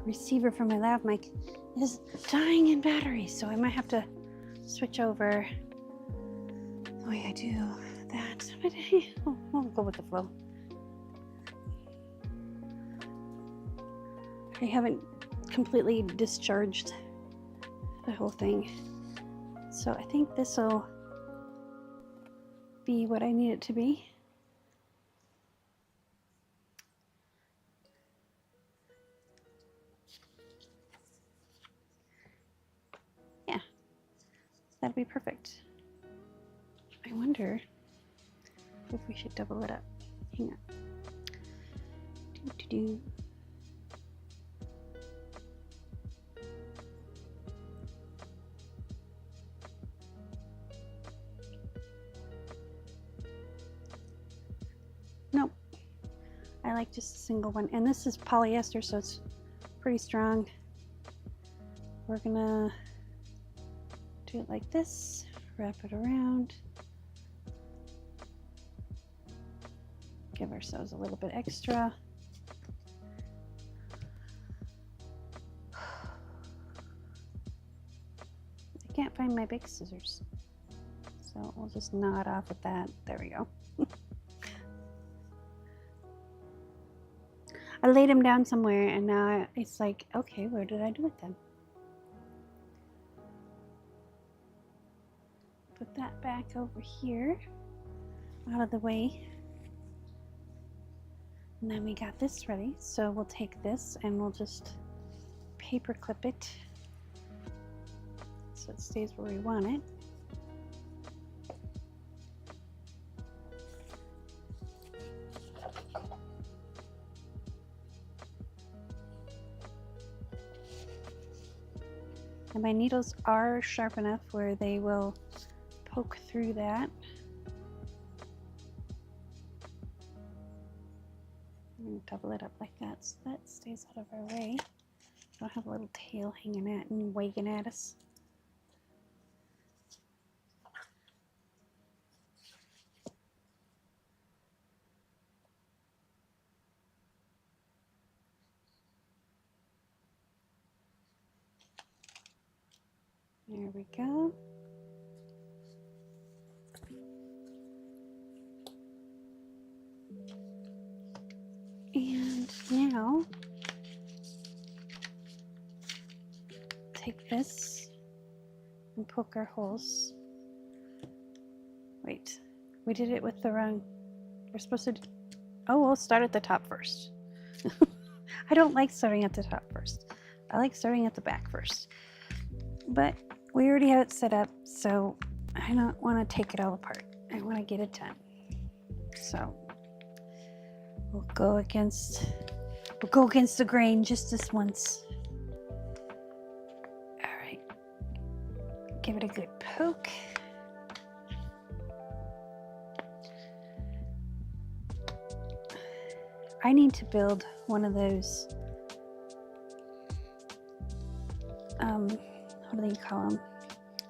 receiver from my lav mic is dying in battery, so I might have to switch over the way I do that. But I'll go with the flow. I haven't completely discharged the whole thing, so I think this will be what I need it to be. Yeah, that'll be perfect. I wonder if we should double it up. Hang on. Do. Nope. I like just a single one. And this is polyester, so it's pretty strong. We're gonna do it like this, wrap it around, give ourselves a little bit extra. I can't find my big scissors, so we'll just nod off with that. There we go. I laid them down somewhere, and now it's like, okay, where did I do with them? Put that back over here, out of the way. And then we got this ready. So we'll take this and we'll just paper clip it so it stays where we want it. And my needles are sharp enough where they will poke through that. I'm going to double it up like that so that stays out of our way. Don't have a little tail hanging out and wagging at us. There we go. And now take this and poke our holes. Wait, we did it with the wrong. We're supposed to. Oh, we'll start at the top first. I don't like starting at the top first. I like starting at the back first. But we already have it set up, so I don't want to take it all apart. I want to get it done. So we'll go against the grain just this once. All right. Give it a good poke. I need to build one of those what do you call them?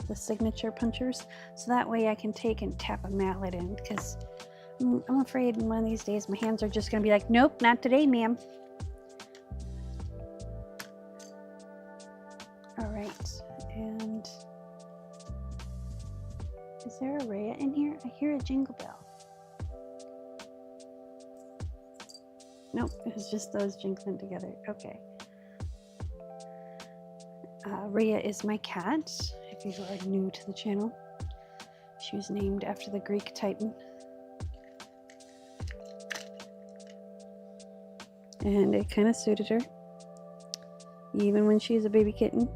The signature punchers. So that way I can take and tap a mallet in, because I'm afraid one of these days my hands are just going to be like, nope, not today, ma'am. All right, and is there a Rhea in here? I hear a jingle bell. Nope, it's just those jingling together. Okay. Rhea is my cat, if you are new to the channel. She was named after the Greek Titan. And it kind of suited her, even when she's a baby kitten.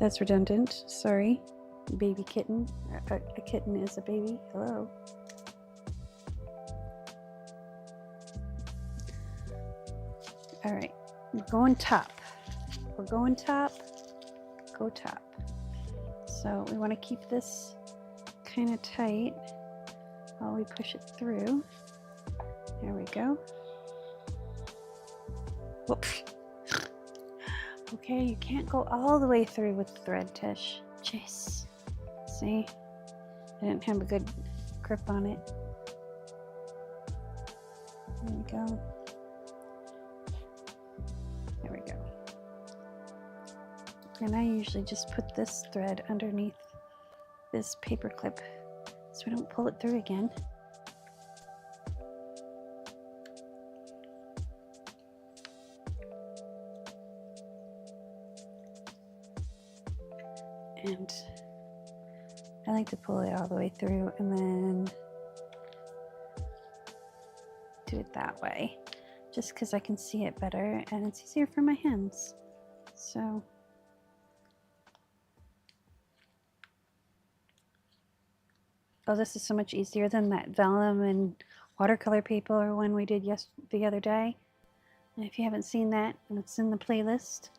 That's redundant, sorry. Baby kitten. A kitten is a baby. Hello. All right, we're going top. We're going top, go top. So we want to keep this kind of tight while we push it through. There we go. Whoops. Okay, you can't go all the way through with the thread, Tish. Jeez. See? I didn't have a good grip on it. There we go. There we go. And I usually just put this thread underneath this paper clip so we don't pull it through again. And I like to pull it all the way through and then do it that way, just because I can see it better and it's easier for my hands. So oh, this is so much easier than that vellum and watercolor paper one we did the other day. And if you haven't seen that, it's in the playlist.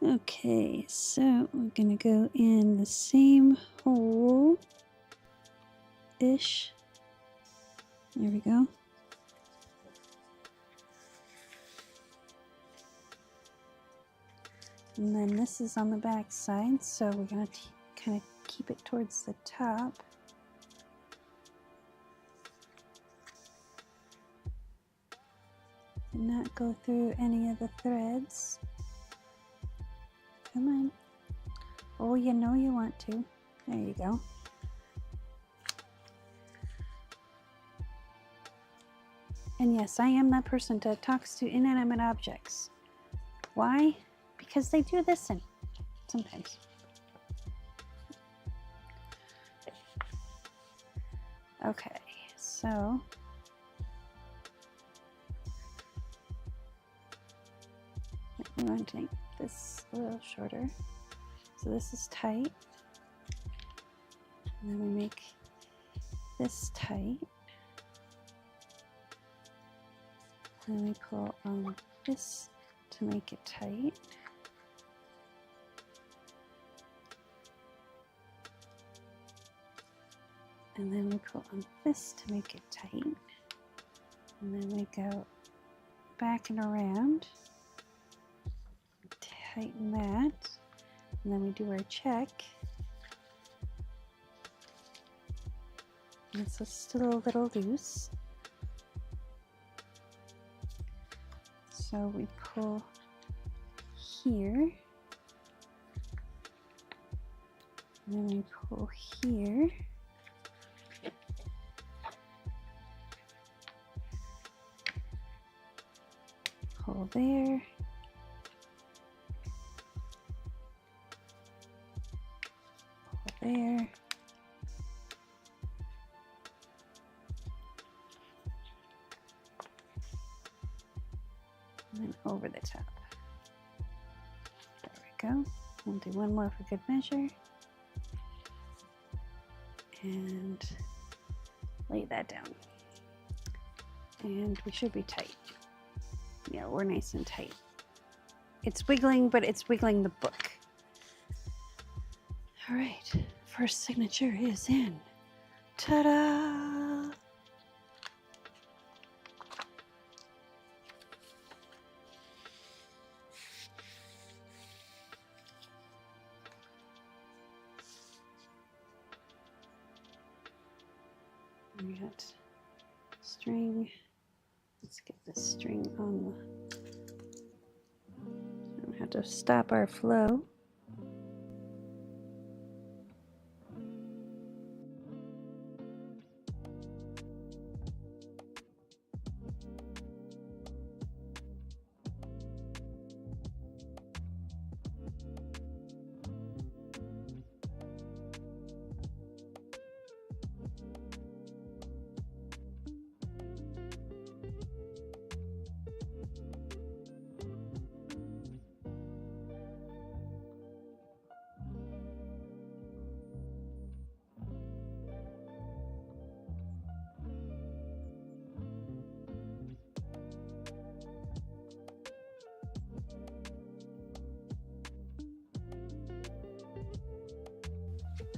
Okay, so we're gonna go in the same hole-ish. There we go. And then this is on the back side, so we're gonna kind of keep it towards the top. And not go through any of the threads. Come on. Oh, you know you want to. There you go. And yes, I am that person that talks to inanimate objects. Why? Because they do listen sometimes. Okay, so we want to make this a little shorter. So this is tight. And then we make this tight. And then we pull on this to make it tight. And then we pull on this to make it tight. And then we go back and around. Tighten that. And then we do our check. And it's still a little loose. So we pull here. And then we pull here. Pull there. Pull there. And then over the top. There we go. We'll do one more for good measure. And lay that down. And we should be tight. Yeah, we're nice and tight. It's wiggling, but it's wiggling the book. All right, first signature is in. Ta-da! We got string. Let's get this string on the. Don't have to stop our flow.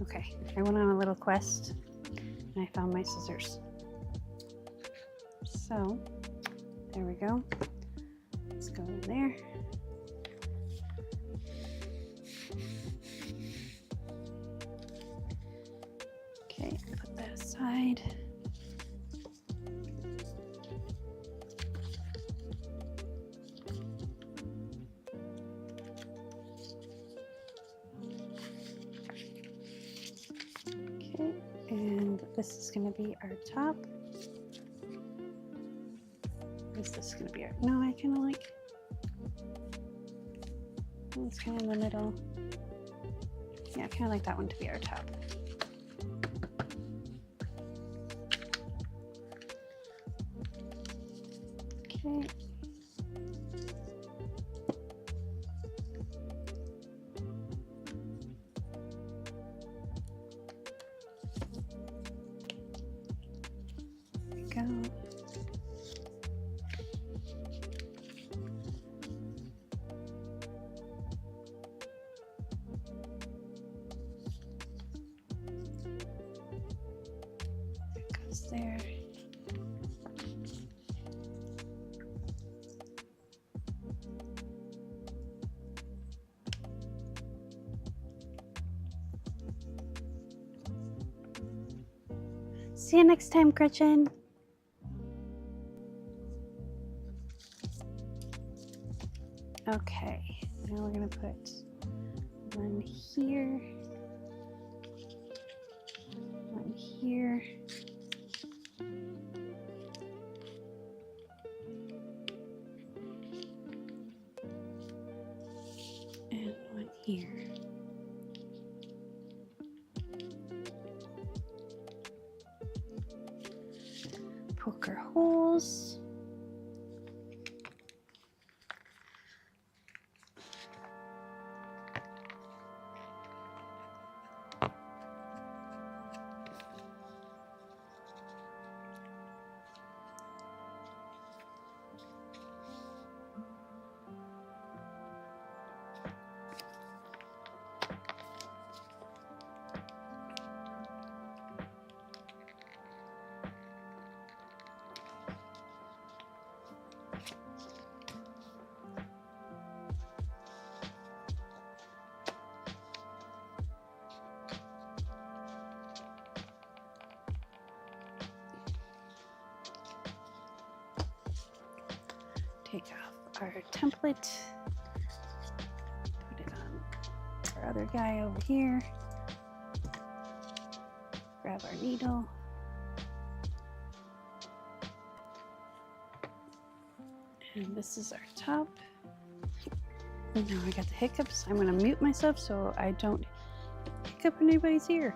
Okay, I went on a little quest and I found my scissors. So there we go. Let's go in there. Okay, put that aside. Okay, and this is going to be our top. Is this going to be our, no, I kind of like, it's kind of in the middle. Yeah, I kind of like that one to be our top. Okay. There we go. There. See you next time, Gretchen. Okay, now we're gonna put one here, one here. And one here. Poke our holes. Take off our template, put it on our other guy over here, grab our needle, and this is our top. And now I got the hiccups. I'm going to mute myself so I don't hiccup in anybody's ear.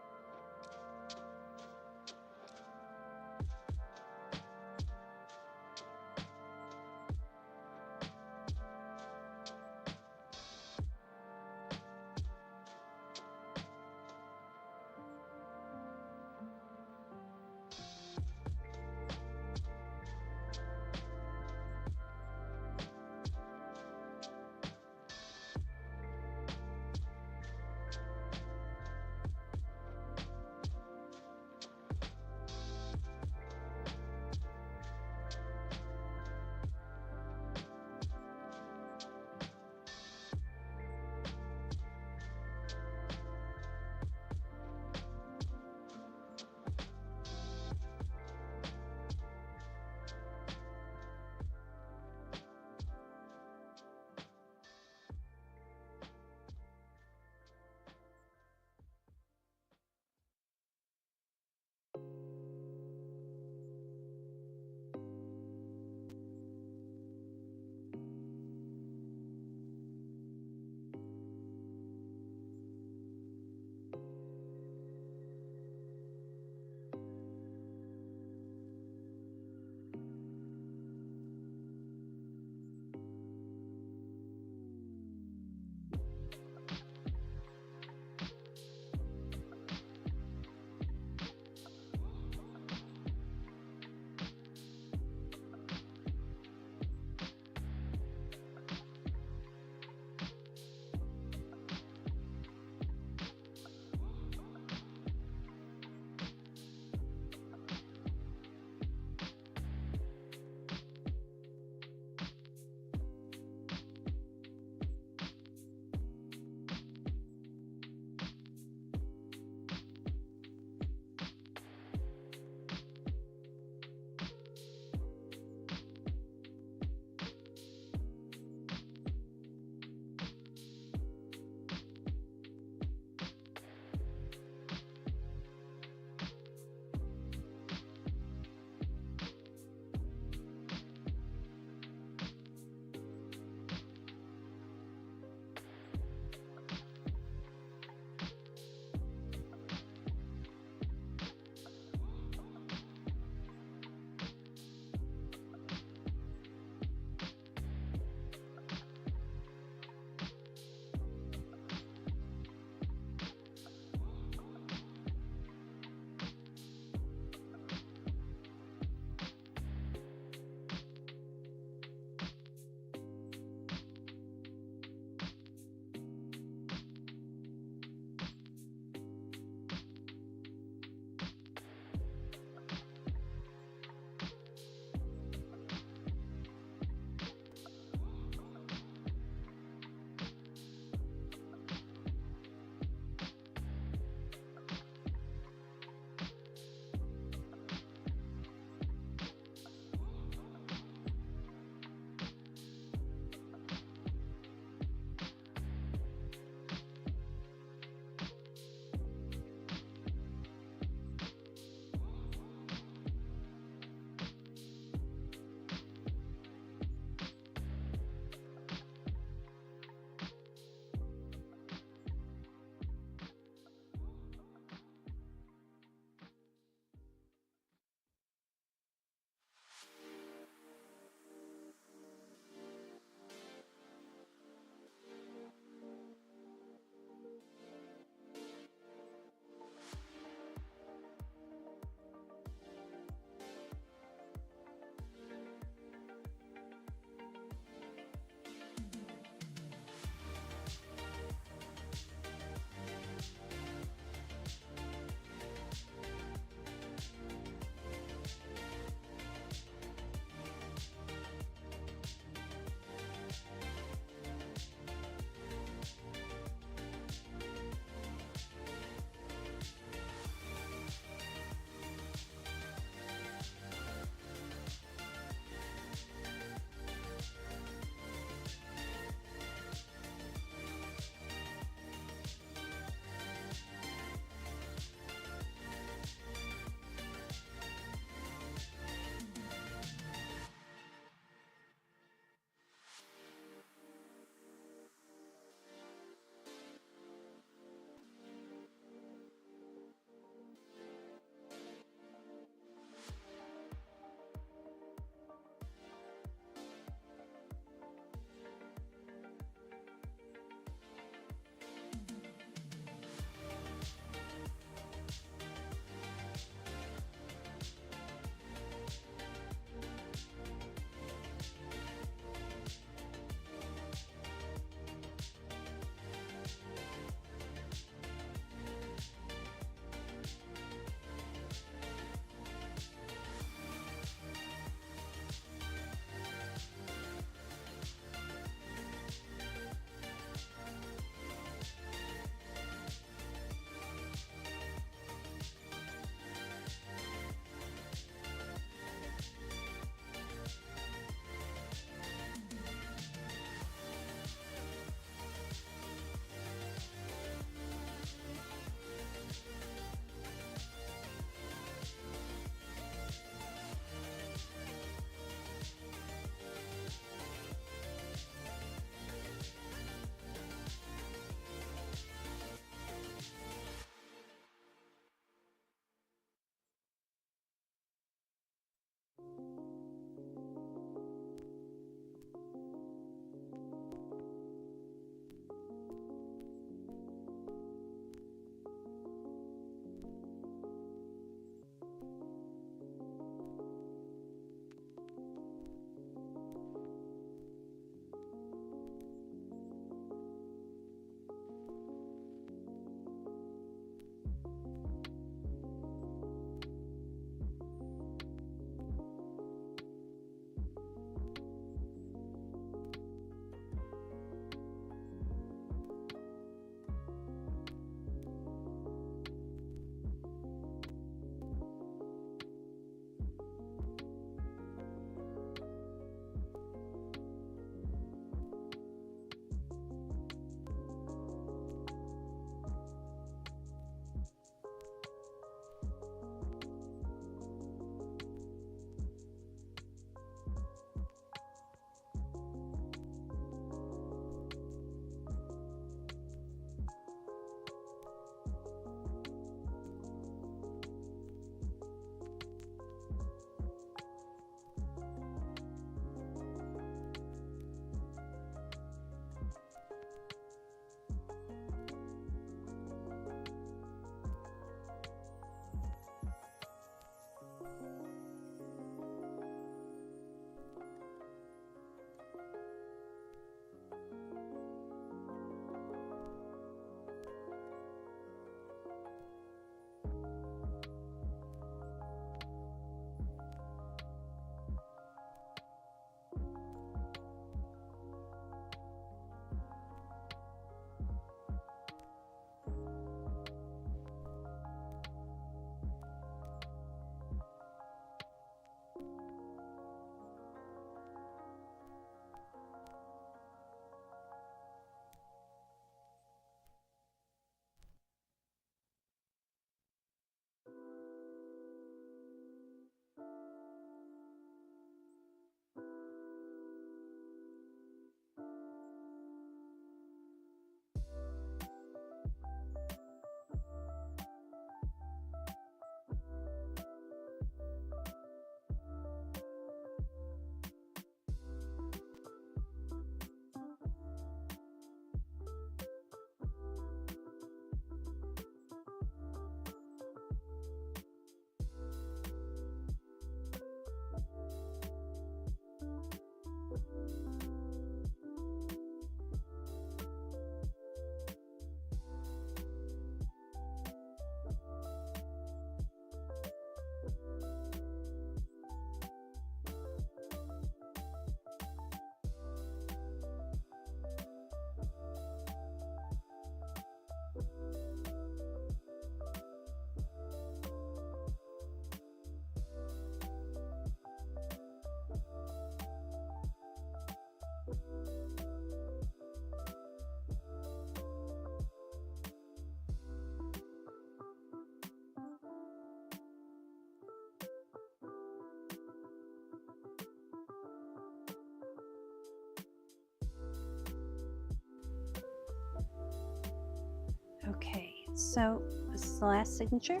Okay, so this is the last signature.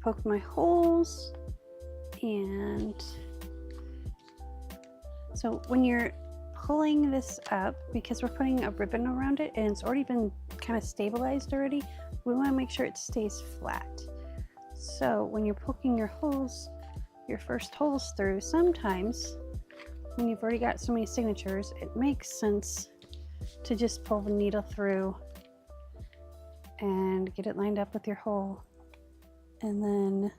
Poke my holes, and so when you're pulling this up, because we're putting a ribbon around it and it's already been kind of stabilized already, we want to make sure it stays flat. So when you're poking your holes, your first holes through, sometimes when you've already got so many signatures, it makes sense to just pull the needle through and get it lined up with your hole, and then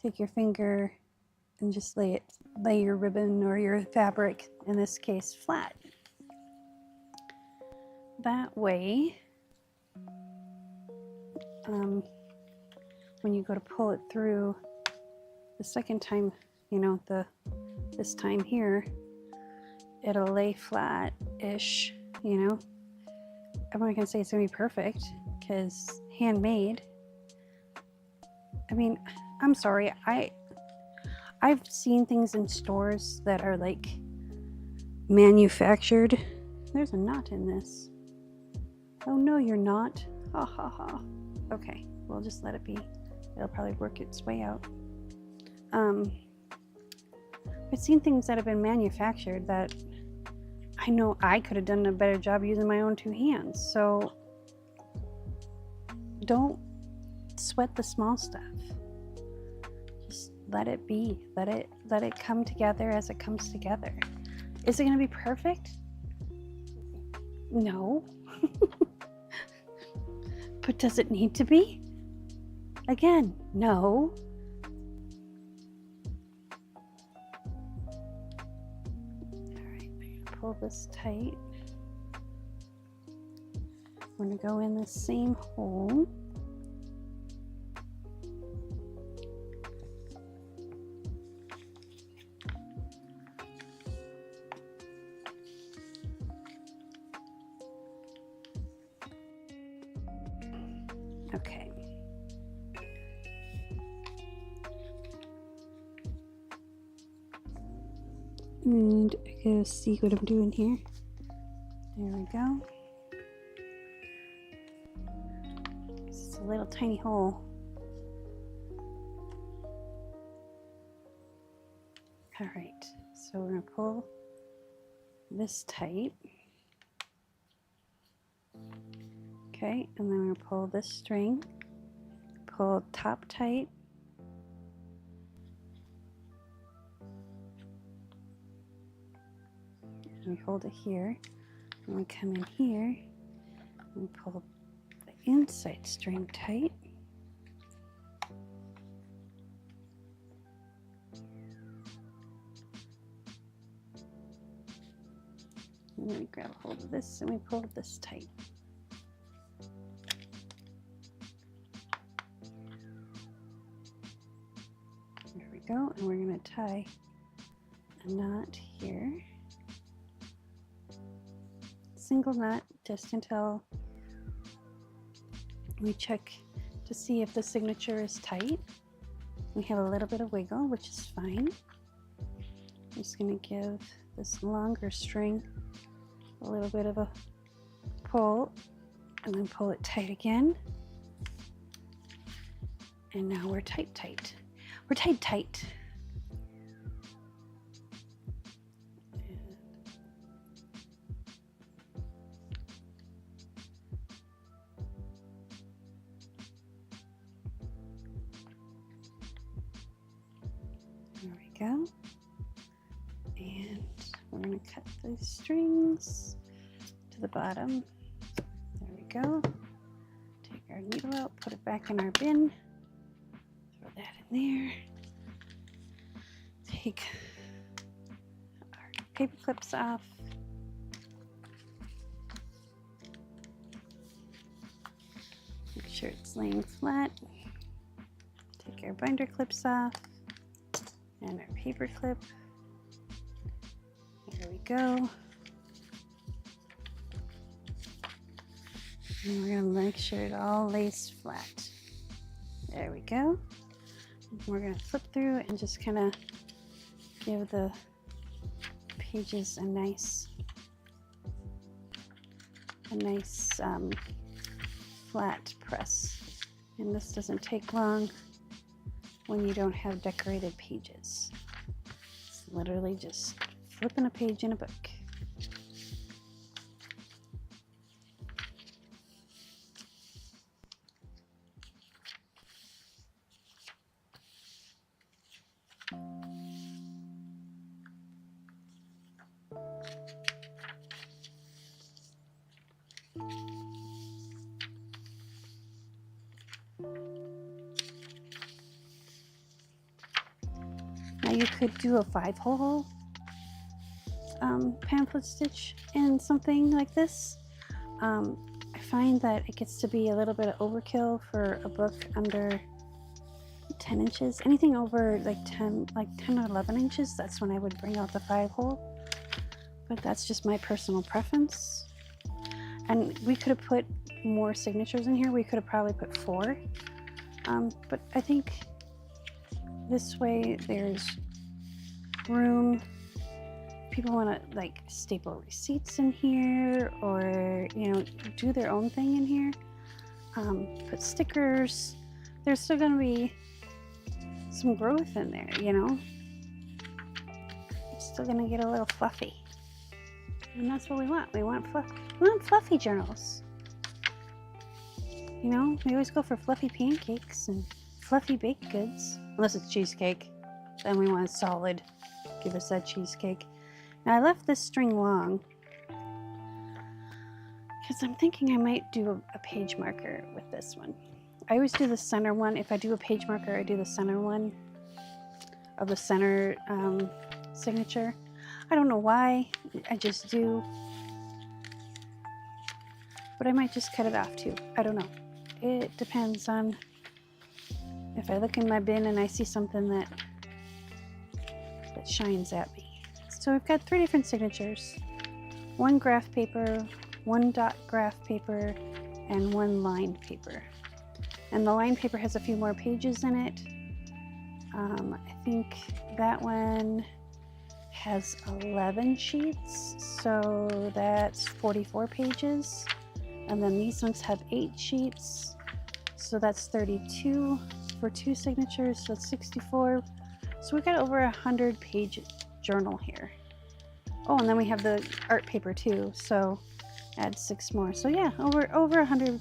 take your finger and just lay your ribbon or your fabric, in this case, flat. That way, when you go to pull it through the second time, you know, this time here, it'll lay flat-ish, you know. I'm not gonna say it's gonna be perfect, because handmade. I mean, I'm sorry, I've seen things in stores that are like manufactured. There's a knot in this. Oh no, you're not. Ha ha ha. Okay, we'll just let it be. It'll probably work its way out. I've seen things that have been manufactured that I know I could have done a better job using my own two hands. So don't sweat the small stuff. Just let it be. Let it come together as it comes together. Is it going to be perfect? No. But does it need to be? Again, no. Alright, I'm going to pull this tight. I'm going to go in the same hole. Okay. And I gotta see what I'm doing here. There we go. This is a little tiny hole. All right, so we're gonna pull this tight. Okay, and then we're gonna pull this string, pull top tight. And we hold it here, and we come in here and pull the inside string tight. And then we grab a hold of this and we pull this tight. There we go, and we're going to tie a knot here. Single knot just until we check to see if the signature is tight. We have a little bit of wiggle, which is fine. I'm just going to give this longer string a little bit of a pull and then pull it tight again. And now we're tight. We're tight. There we go. And we're going to cut these strings to the bottom. There we go. Take our needle out, put it back in our bin. Throw that in there. Take our paper clips off. Make sure it's laying flat. Take our binder clips off and our paper clip. There we go. And we're going to make sure it all lays flat. There we go. We're going to flip through and just kind of give the pages a nice flat press. And this doesn't take long when you don't have decorated pages. It's literally just flipping a page in a book. Now you could do a 5-hole pamphlet stitch in something like this. I find that it gets to be a little bit of overkill for a book under 10 inches. Anything over like 10 or 11 inches, that's when I would bring out the 5-hole. But that's just my personal preference. And we could have put more signatures in here. We could have probably put 4. But I think this way there's room. People want to like staple receipts in here, or you know, do their own thing in here. Put stickers. There's still going to be some growth in there, you know. It's still going to get a little fluffy, and that's what we want. We want fluffy journals. You know, we always go for fluffy pancakes and fluffy baked goods, unless it's cheesecake. Then we want solid. Give us that cheesecake. Now I left this string long because I'm thinking I might do a page marker with this one. I always do the center one. If I do a page marker, I do the center one of the center signature. I don't know why, I just do. But I might just cut it off too. I don't know. It depends on if I look in my bin and I see something that shines at me. So we've got 3 different signatures. 1 graph paper, 1 dot graph paper, and 1 lined paper. And the lined paper has a few more pages in it. I think that one has 11 sheets, so that's 44 pages. And then these ones have 8 sheets, so that's 32 for 2 signatures, so that's 64. So we've got over 100 page journal here. Oh, and then we have the art paper too, so add 6 more. So yeah, over 100,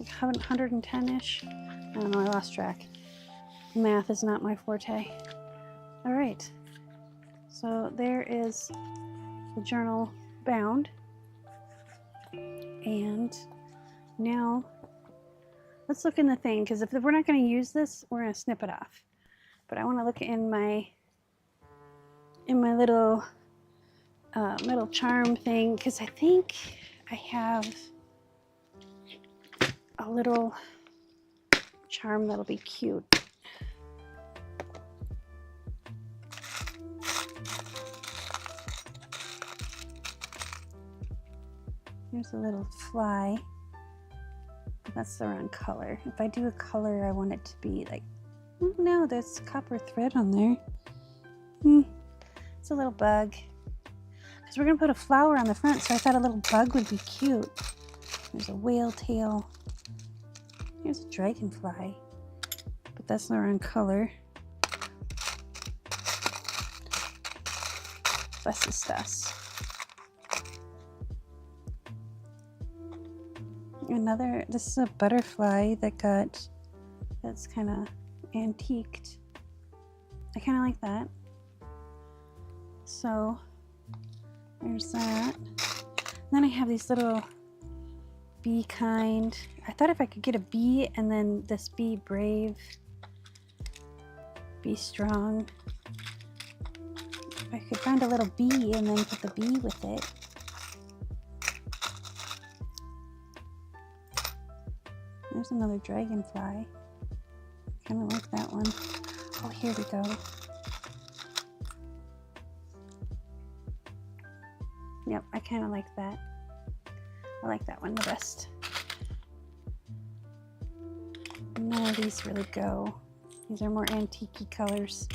like 110-ish. I don't know, I lost track. Math is not my forte. All right, so there is the journal bound. And now let's look in the thing, because if we're not going to use this, we're going to snip it off. But I want to look in my little metal charm thing, because I think I have a little charm that'll be cute. Here's a little fly. That's the wrong color. If I do a color, I want it to be like, oh no, there's copper thread on there. It's a little bug. Because we're going to put a flower on the front, so I thought a little bug would be cute. There's a whale tail. Here's a dragonfly. But that's the wrong color. This is stuff. This is a butterfly that's kind of antiqued. I kind of like that. So there's that. And then I have these little bee kind. I thought if I could get a bee and then this be brave, be strong. If I could find a little bee and then put the bee with it. There's another dragonfly. Kind of like that one. Oh, here we go. Yep, I kind of like that. I like that one the best. None of these really go. These are more antique-y colors.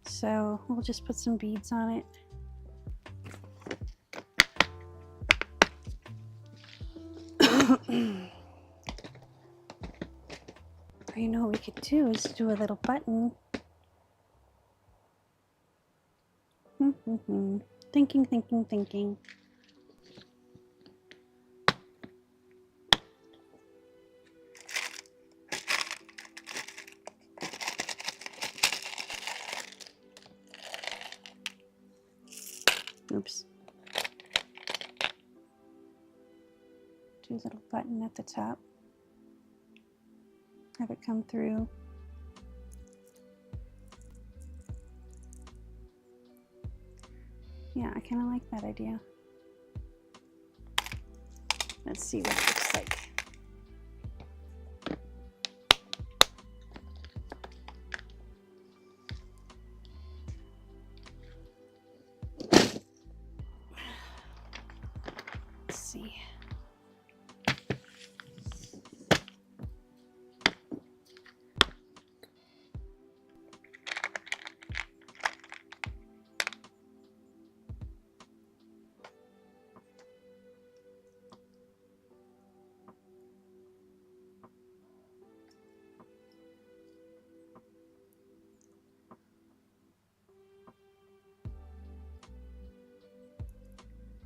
So we'll just put some beads on it. Or you know what we could do is do a little button. Thinking, thinking, thinking. Oops. Do a little button at the top. Have it come through. Yeah, I kind of like that idea. Let's see what it looks like. Let's see.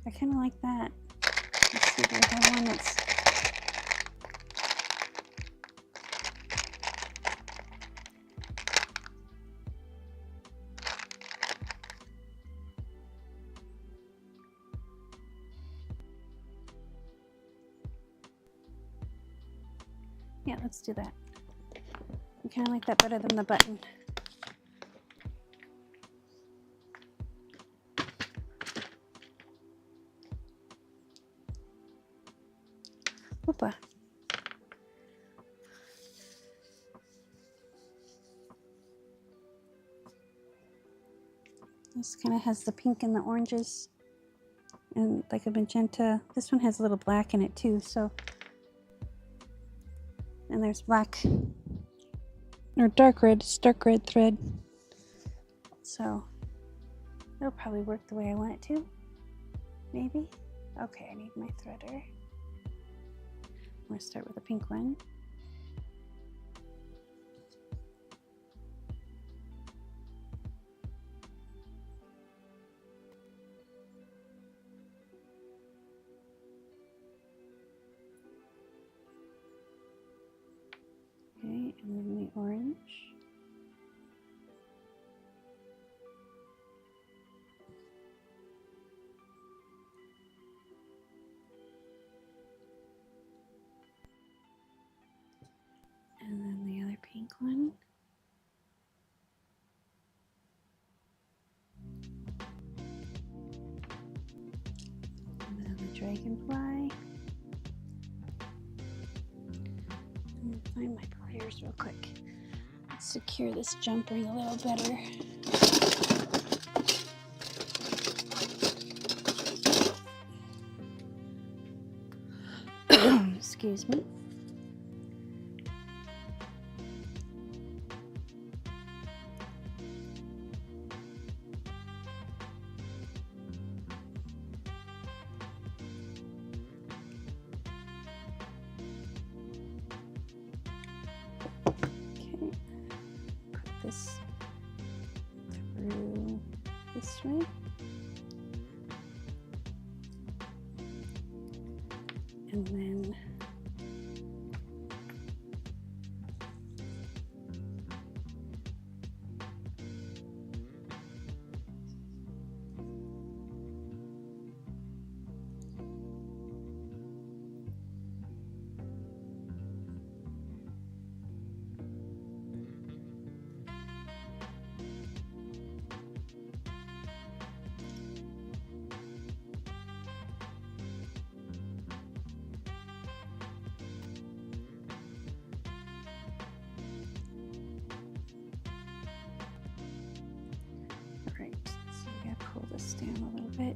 I kind of like that. Let's see if I have one that's... Yeah, let's do that. I kind of like that better than the button. Whoopa. This kind of has the pink and the oranges and like a magenta. This one has a little black in it too, so. And there's black or dark red, it's dark red thread. So it'll probably work the way I want it to. Maybe. Okay, I need my threader. I'm going to start with a pink one. Okay, and then the orange. And then the other pink one. And then the dragonfly. I'm gonna find my pliers real quick. Let's secure this jump ring a little better. Excuse me. This through this way. And then pull this down a little bit.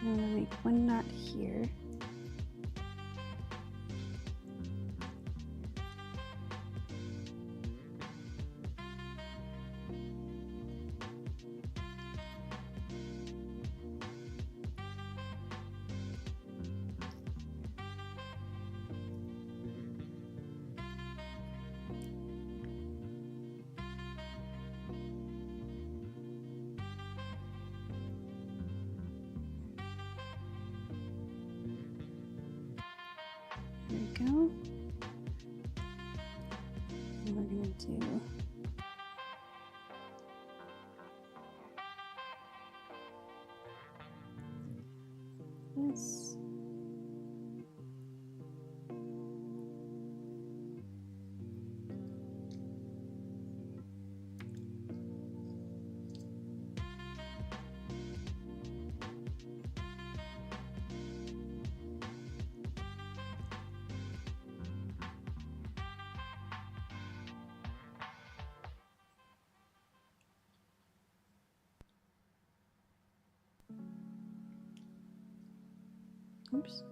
I'm going to make one knot here. go. And we're going to do this. Oops.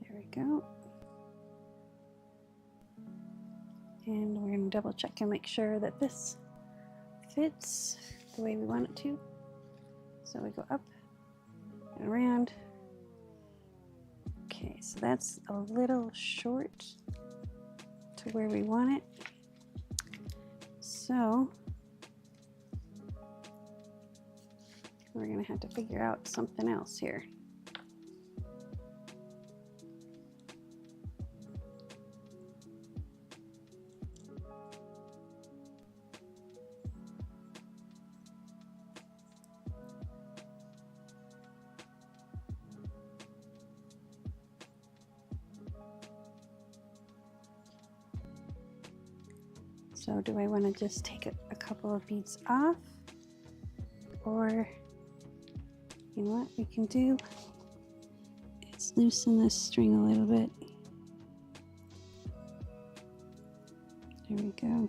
There we go. And we're going to double check and make sure that this fits the way we want it to. So we go up and around. Okay, so that's a little short to where we want it. So we're going to have to figure out something else here. So do I want to just take a couple of beads off? Or, you know what we can do? Let's loosen this string a little bit. There we go.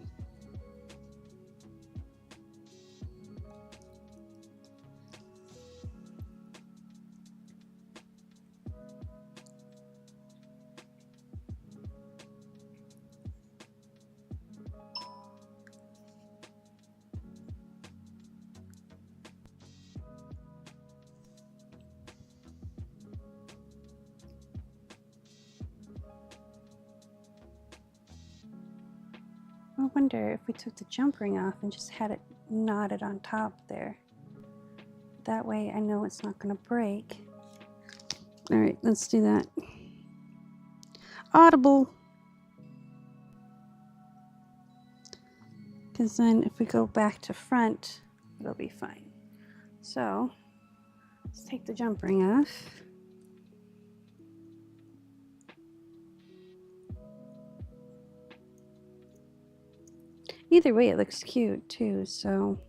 I wonder if we took the jump ring off and just had it knotted on top there. That way I know it's not going to break. All right, let's do that. Audible. Because then if we go back to front, it'll be fine. So let's take the jump ring off. Either way, it looks cute too, so.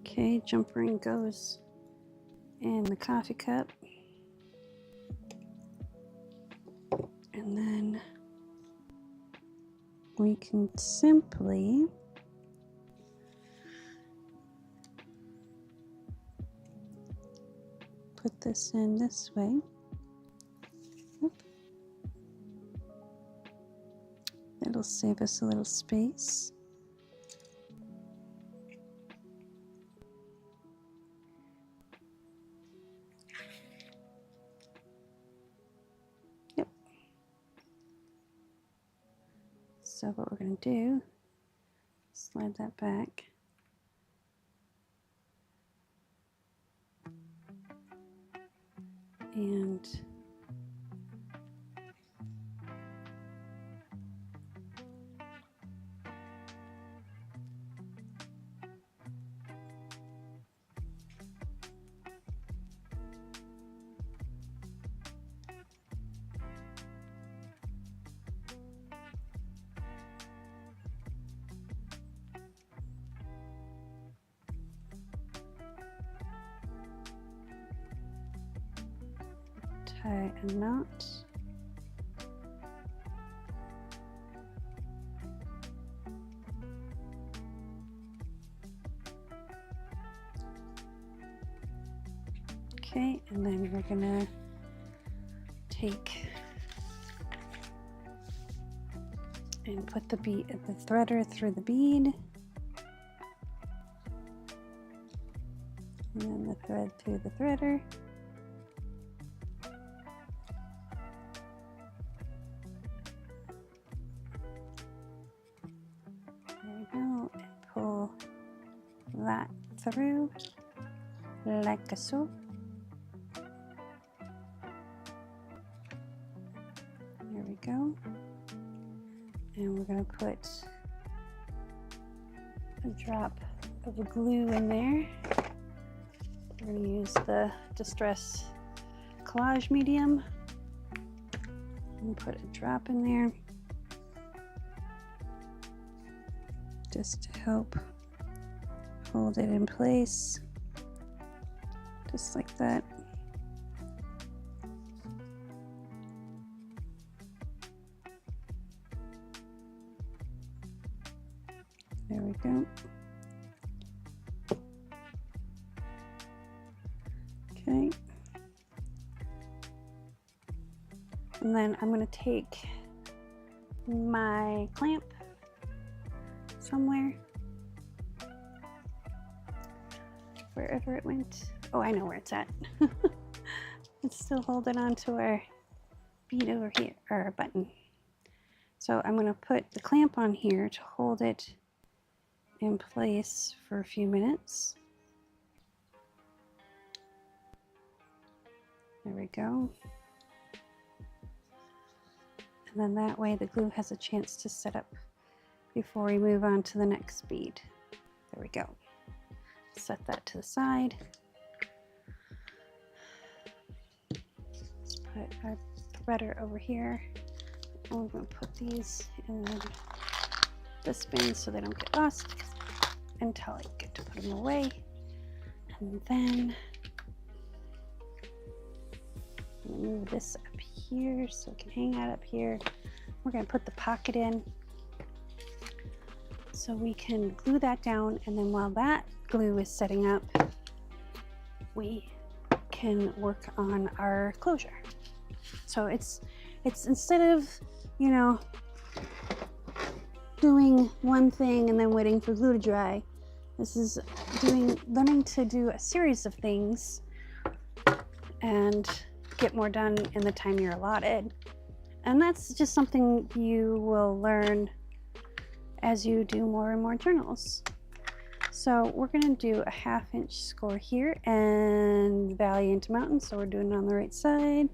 Okay, jump ring goes in the coffee cup. And then we can simply put this in this way. It'll save us a little space. Yep. So what we're going to do, slide that back. And tie a knot. Okay, and then we're gonna take and put the threader through the bead, and then the thread through the threader. There we go, and pull through like so. There we go. And we're going to put a drop of glue in there. We're going to use the Distress Collage medium and put a drop in there just to help hold it in place, just like that. There we go. Okay. And then I'm going to take my clamp somewhere, wherever it went. Oh, I know where it's at. It's still holding on to our bead over here, or our button. So I'm going to put the clamp on here to hold it in place for a few minutes. There we go. And then that way the glue has a chance to set up before we move on to the next bead. There we go. Set that to the side. Let's put our threader over here. And we're going to put these in this bin so they don't get lost until I get to put them away. And then I'm going to move this up here so it can hang out up here. We're going to put the pocket in so we can glue that down, and then while that glue is setting up, we can work on our closure. So it's instead of, you know, doing one thing and then waiting for glue to dry, this is learning to do a series of things and get more done in the time you're allotted. And that's just something you will learn as you do more and more journals. So we're going to do a 1/2 inch score here and valley into mountain, so we're doing it on the right side.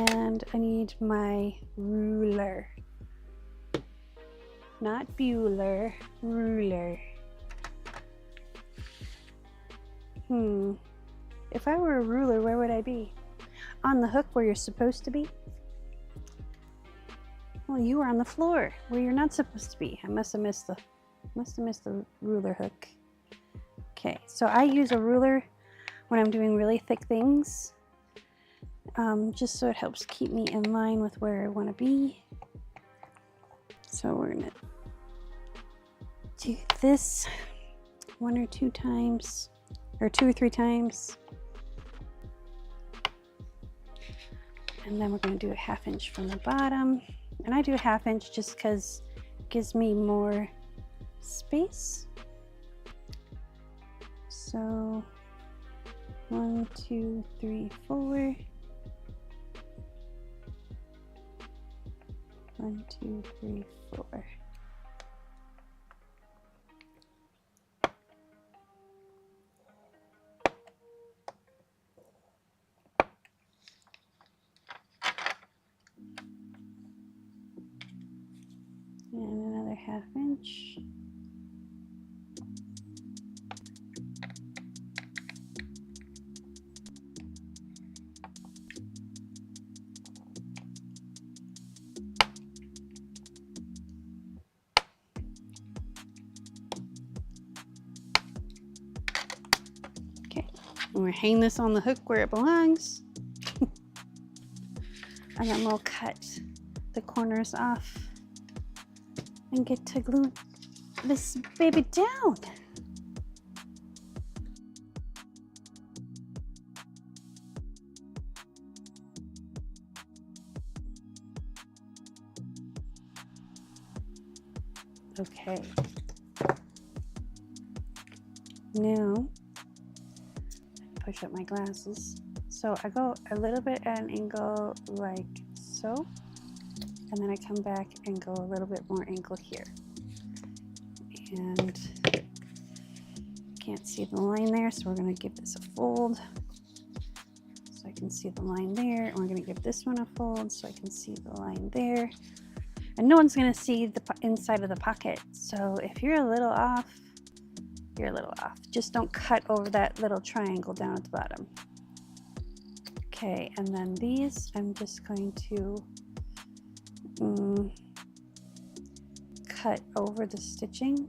And I need my ruler, not Bueller, ruler. If I were a ruler, where would I be? On the hook where you're supposed to be? Well, you were on the floor where you're not supposed to be. I must have missed the ruler hook. Okay, so I use a ruler when I'm doing really thick things, just so it helps keep me in line with where I want to be. So we're gonna do this 1 or 2 times, or 2 or 3 times. And then we're going to do a 1/2 inch from the bottom. And I do a 1/2 inch just because it gives me more space. So 1, 2, 3, 4. 1, 2, 3, 4. And another 1/2 inch. Okay, and we're hanging this on the hook where it belongs. And then we'll cut the corners off and get to glue this baby down. Okay. Now, push up my glasses. So I go a little bit at an angle like so, and then I come back and go a little bit more angle here. And can't see the line there, so we're going to give this a fold so I can see the line there. And we're going to give this one a fold so I can see the line there. And no one's going to see the inside of the pocket. So if you're a little off, you're a little off. Just don't cut over that little triangle down at the bottom. Okay, and then these, I'm just going to cut over the stitching.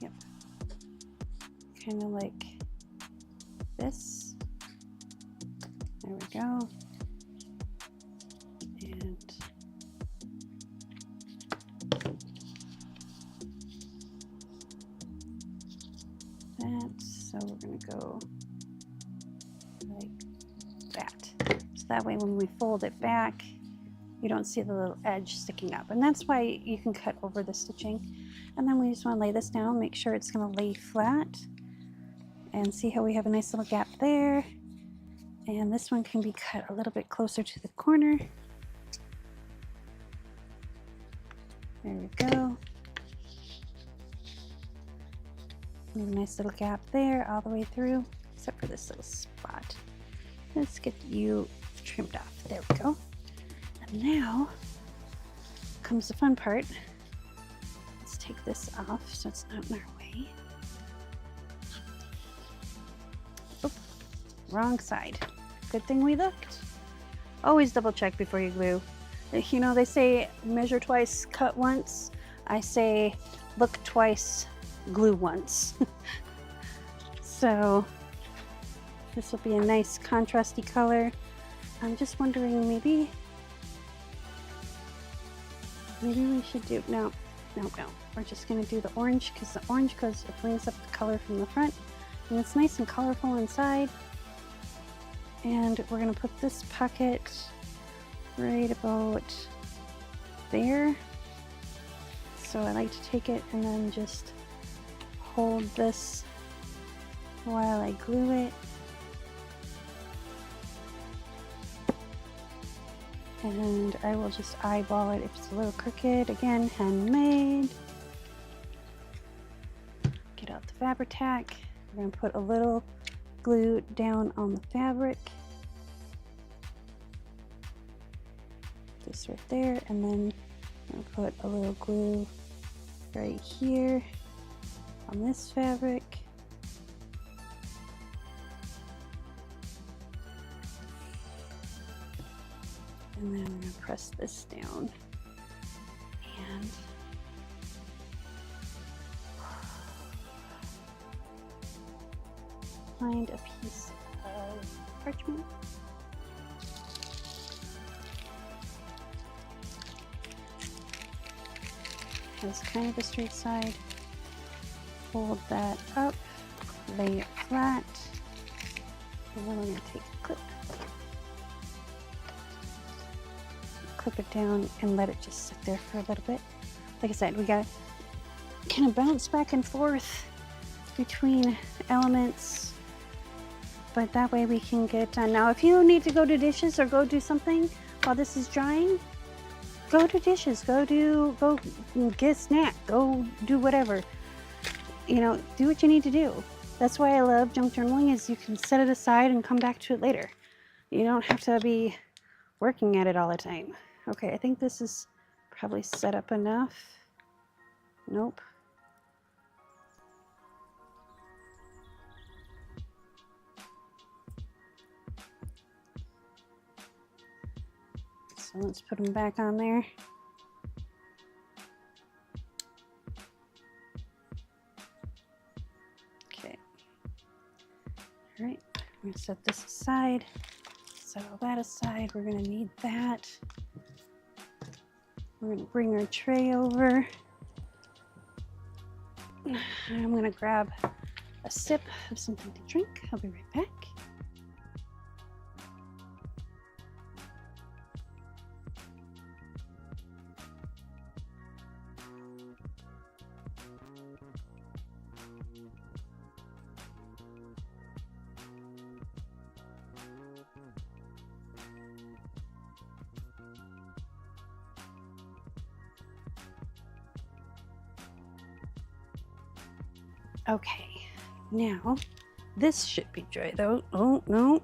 Yep. Kind of like this. There we go. And that. So we're going to go like that. So that way when we fold it back, you don't see the little edge sticking up. And that's why you can cut over the stitching. And then we just want to lay this down, make sure it's going to lay flat. And see how we have a nice little gap there. And this one can be cut a little bit closer to the corner. There we go. And a nice little gap there all the way through, except for this little spot. Let's get you trimmed off. There we go. And now comes the fun part. Let's take this off so it's not in our way. Oh, wrong side. Good thing we looked. Always double check before you glue. You know, they say measure twice, cut once. I say look twice, glue once. So this will be a nice contrasty color. I'm just wondering, maybe we should do, no. We're just gonna do the orange because the orange it brings up the color from the front and it's nice and colorful inside. And we're gonna put this pocket right about there. So I like to take it and then just hold this while I glue it. And I will just eyeball it if it's a little crooked. Again, handmade. Get out the fabric tack. We're going to put a little glue down on the fabric. Just right there. And then I'm going to put a little glue right here on this fabric. And then we're going to press this down and find a piece of parchment. Has kind of a straight side. Fold that up, lay it flat, and then we're going to take a clip. Clip it down and let it just sit there for a little bit. Like I said, we got to kind of bounce back and forth between elements, but that way we can get done. Now, if you need to go do dishes or go do something while this is drying, go do dishes, go get a snack, go do whatever. You know, do what you need to do. That's why I love junk journaling, is you can set it aside and come back to it later. You don't have to be working at it all the time. Okay, I think this is probably set up enough. Nope. So let's put them back on there. Okay. All right, I'm gonna set this aside. Set all that aside. We're gonna need that. We're gonna bring our tray over. I'm gonna grab a sip of something to drink. I'll be right back. Okay, now this should be dry though. Oh no,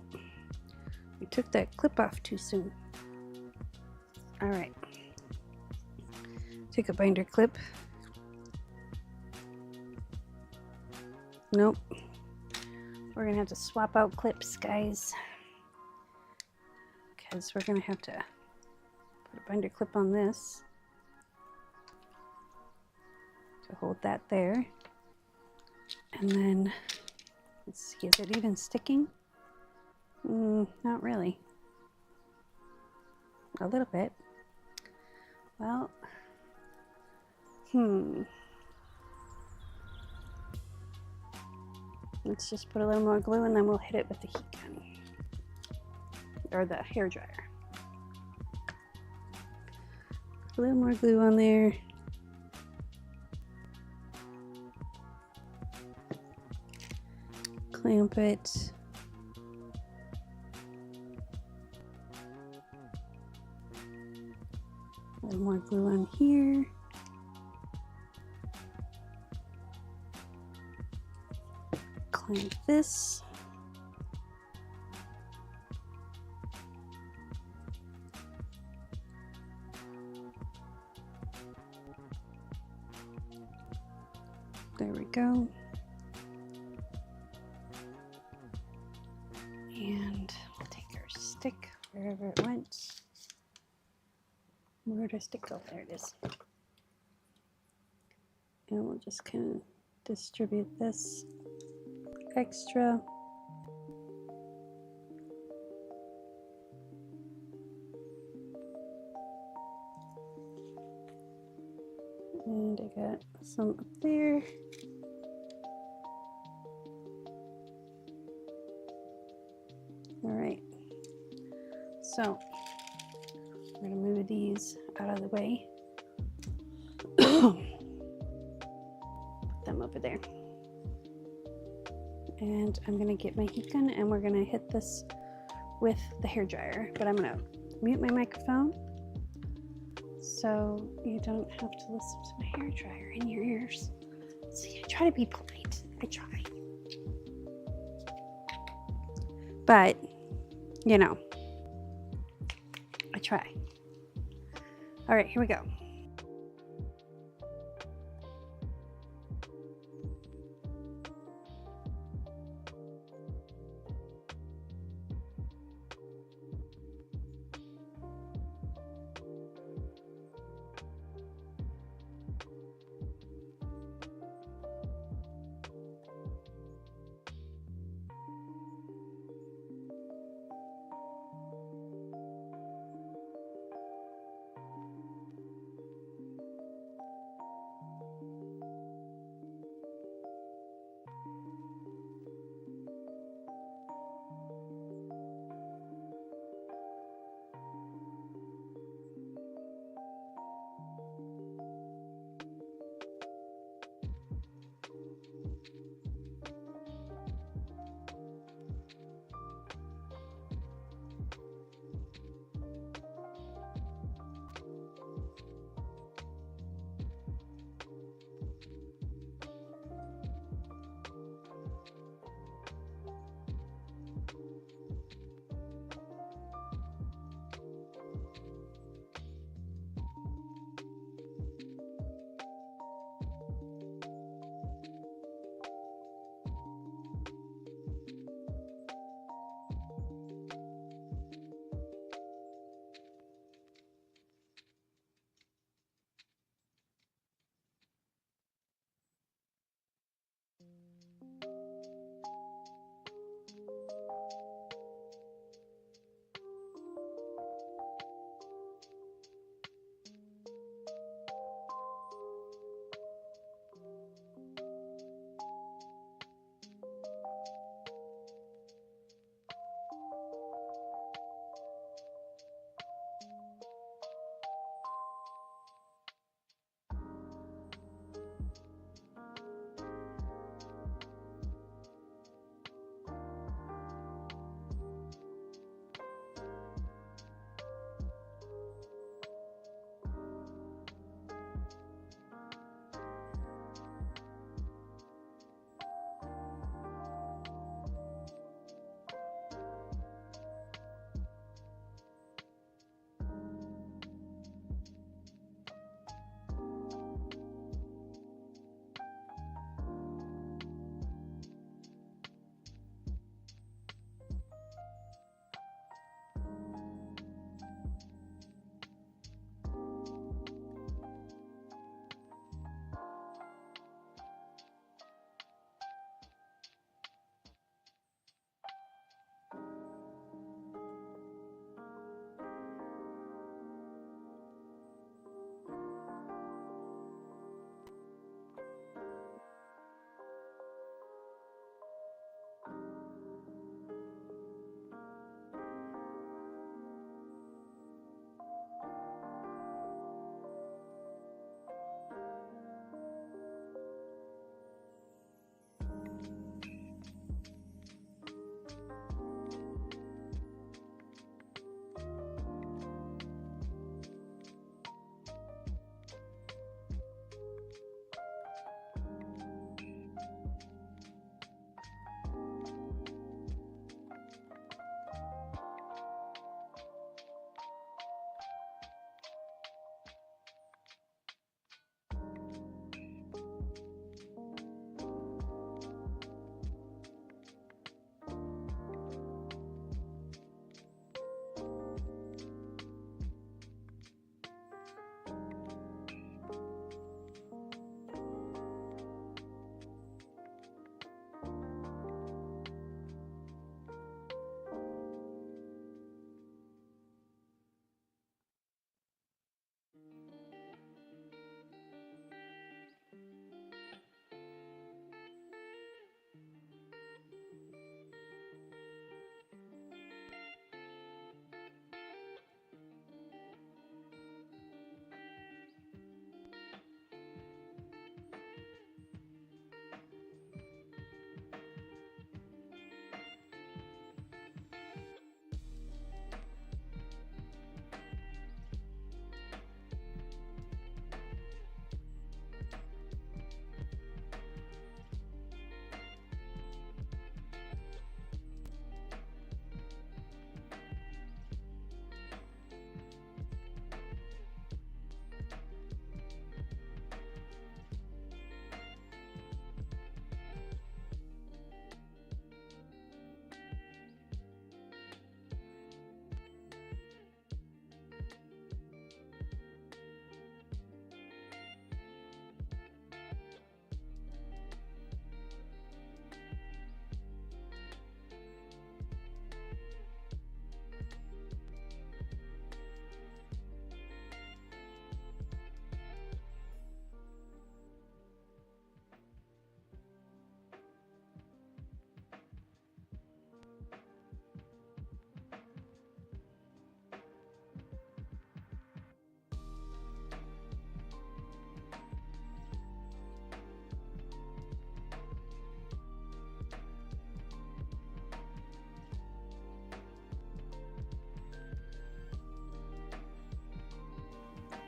we took that clip off too soon. All right, take a binder clip. Nope, we're gonna have to swap out clips, guys, because we're gonna have to put a binder clip on this to hold that there. And then, let's see, is it even sticking? Not really. A little bit. Well, let's just put a little more glue and then we'll hit it with the heat gun. Or the hair dryer. A little more glue on there. Clamp it. A little more glue on here. Clamp this. There we go. And we'll take our stick wherever it went. Where did our stick go? There it is. And we'll just kind of distribute this extra. And I got some up there. All right. So we're going to move these out of the way. Put them over there. And I'm going to get my heat gun and we're going to hit this with the hair dryer. But I'm going to mute my microphone so you don't have to listen to my hair dryer in your ears. See, I try to be polite. I try. But, you know, I try. All right, here we go.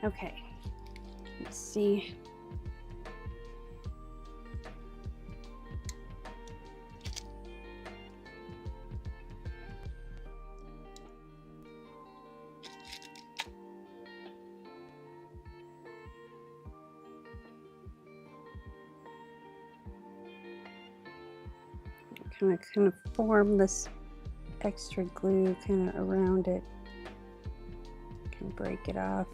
Okay, let's see. Kind of form this extra glue kind of around it. Can break it off.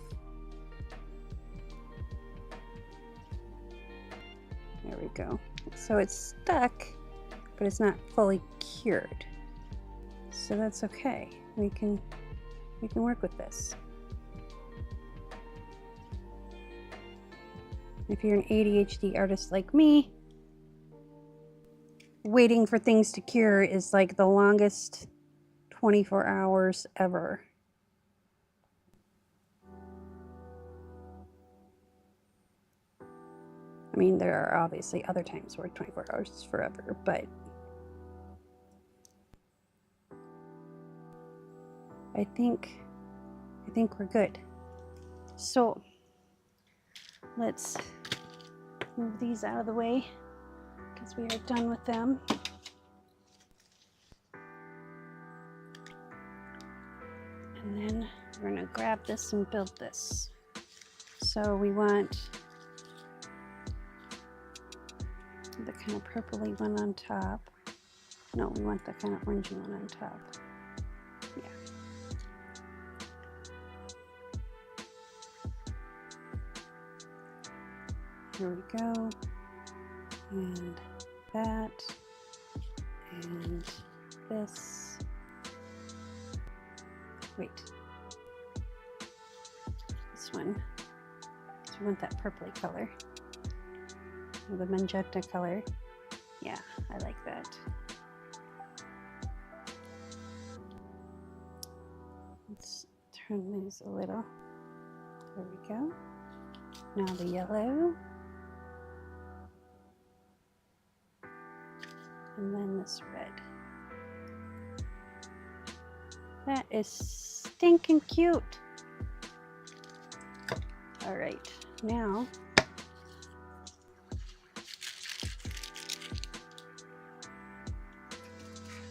There we go. So it's stuck, but it's not fully cured. So that's okay. We can work with this. If you're an ADHD artist like me, waiting for things to cure is like the longest 24 hours ever. I mean, there are obviously other times where 24 hours is forever, but I think we're good. So let's move these out of the way because we are done with them. And then we're gonna grab this and build this. So we want the kind of purpley one on top. No, we want the kind of orangey one on top. Yeah. Here we go. And that. And this. Wait. This one. So we want that purpley color. The magenta color. Yeah, I like that. Let's turn these a little. There we go. Now the yellow. And then this red. That is stinking cute. All right, now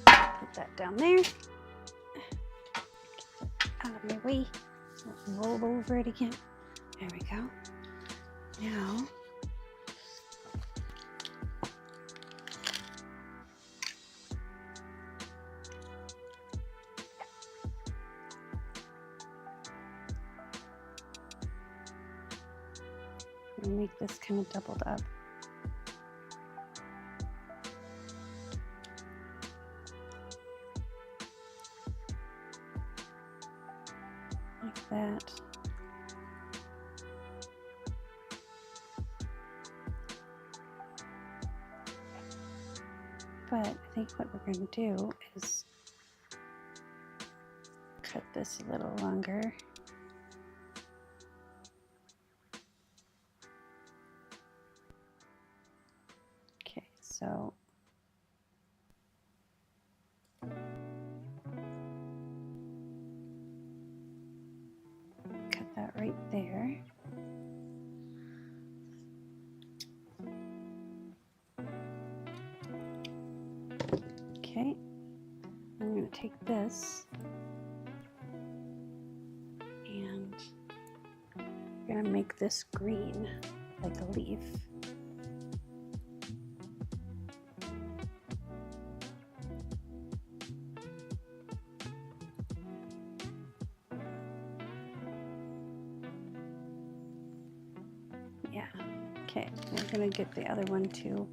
put that down there. Get that out of my way. Roll over it again. There we go. Now I'm gonna make this kind of doubled up. Like that. But I think what we're going to do is cut this a little longer. Okay, so cut that right there. Okay, I'm going to take this and I'm going to make this green like a leaf. Yeah, okay, we're going to get the other one too.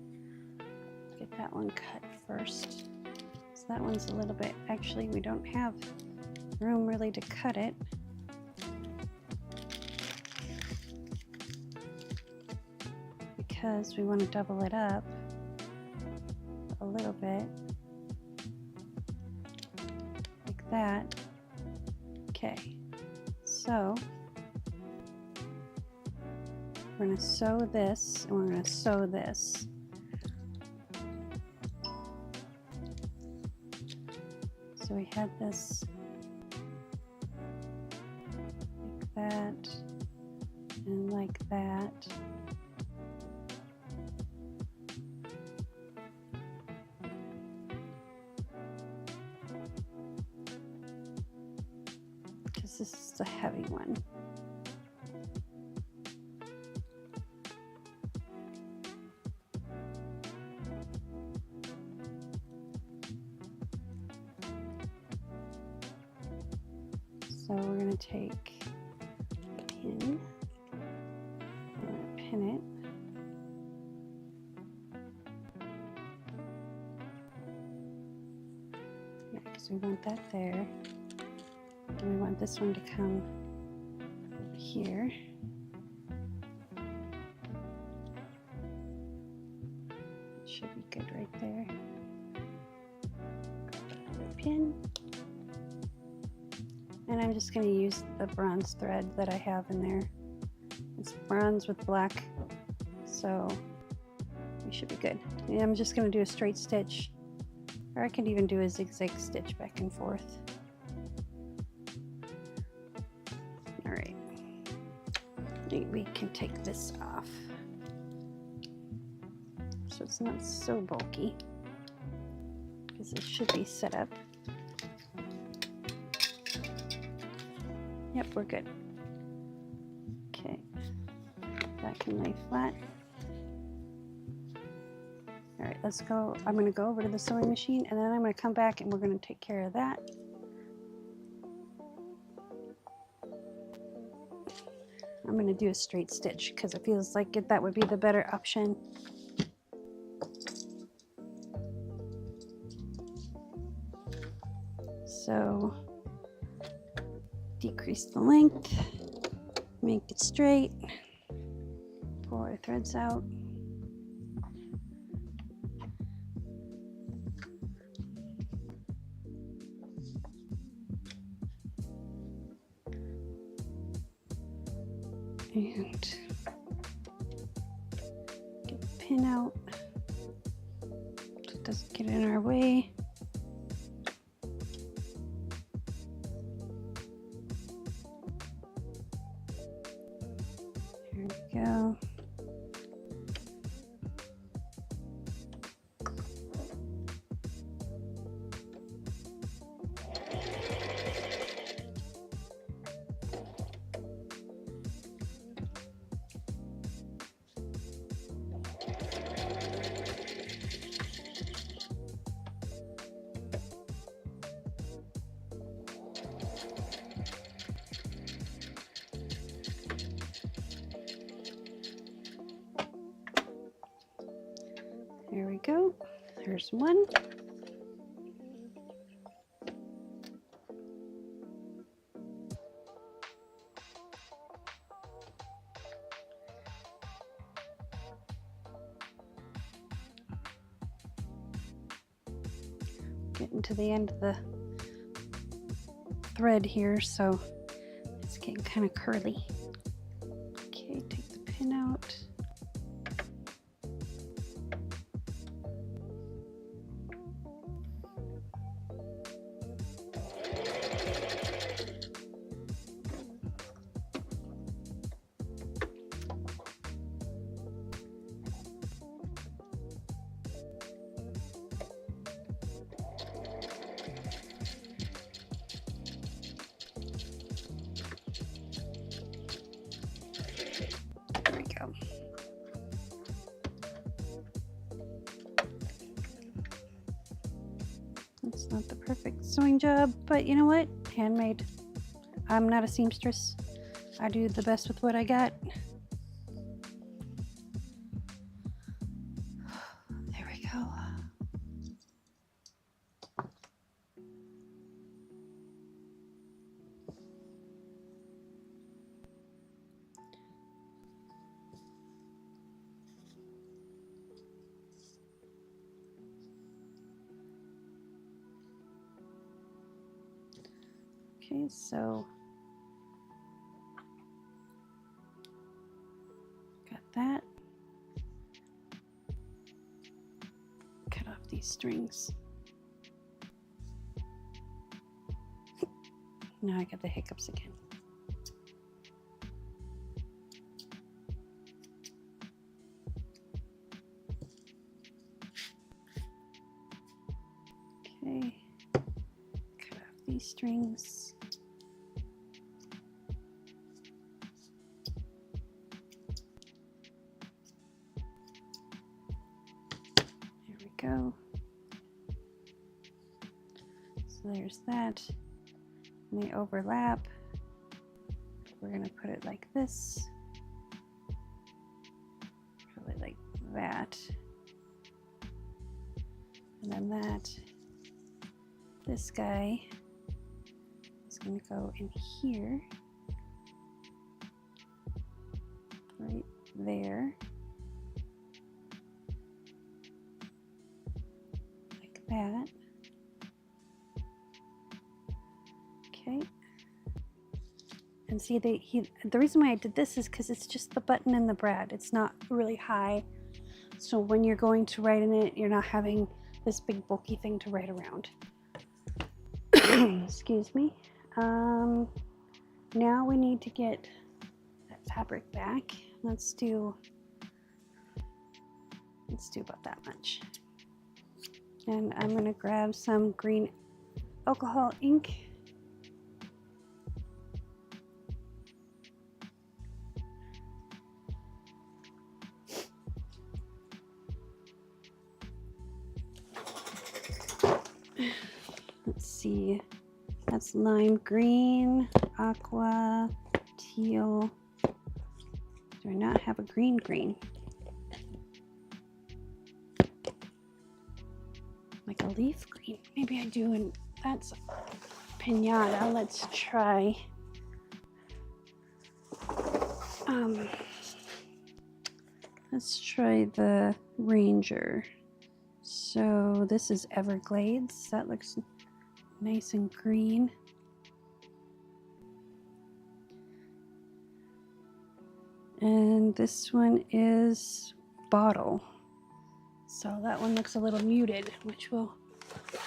Get that one cut first. So that one's a little bit, actually we don't have room really to cut it. Because we want to double it up a little bit. Like that. Okay, so we're going to sew this and we're going to sew this. So we had this like that, and like that. Because this is the heavy one. So we're going to take a pin, we're going to pin it. Yeah, because we want that there. And we want this one to come over here. It should be good right there. Another pin. And I'm just going to use the bronze thread that I have in there. It's bronze with black, so we should be good. And I'm just going to do a straight stitch, or I can even do a zigzag stitch back and forth. All right, we can take this off so it's not so bulky, because it should be set up. Yep, we're good. Okay, that can lay flat. All right, let's go. I'm going to go over to the sewing machine, and then I'm going to come back and we're going to take care of that. I'm going to do a straight stitch because it feels like that would be the better option. So decrease the length, make it straight, pull our threads out. And get the pin out so it doesn't get in our way. There we go. There we go. There's one. Getting to the end of the thread here, so it's getting kind of curly. Okay, take the pin out. There we go. It's not the perfect sewing job, but you know what? Handmade. I'm not a seamstress. I do the best with what I got. There we go. Okay, so got that. Cut off these strings. Now I got the hiccups again. Okay, cut off these strings. There we go. So there's that. And they overlap. We're going to put it like this. Probably like that. And then that. This guy is going to go in here. Right there. Like that. Okay. And see, the reason why I did this is because it's just the button and the brad. It's not really high. So when you're going to write in it, you're not having this big bulky thing to write around. Excuse me. Now we need to get that fabric back. Let's do about that much. And I'm going to grab some green alcohol ink. Let's see, that's lime green, aqua, teal. Do I not have a green? Like a leaf green. Maybe I do, and that's pinata. Let's try. Let's try the Ranger. So this is Everglades. That looks nice and green. And this one is Bottle. So that one looks a little muted, which will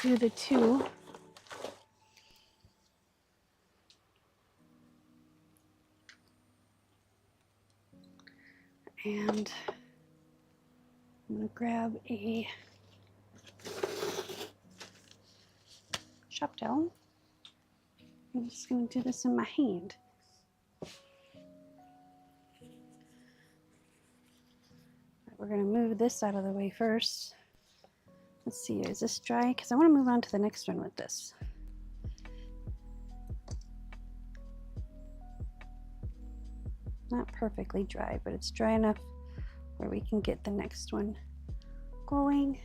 do the two. And I'm going to grab a shop towel. I'm just going to do this in my hand. We're going to move this out of the way first. Let's see, is this dry? Because I want to move on to the next one with this. Not perfectly dry, but it's dry enough where we can get the next one going.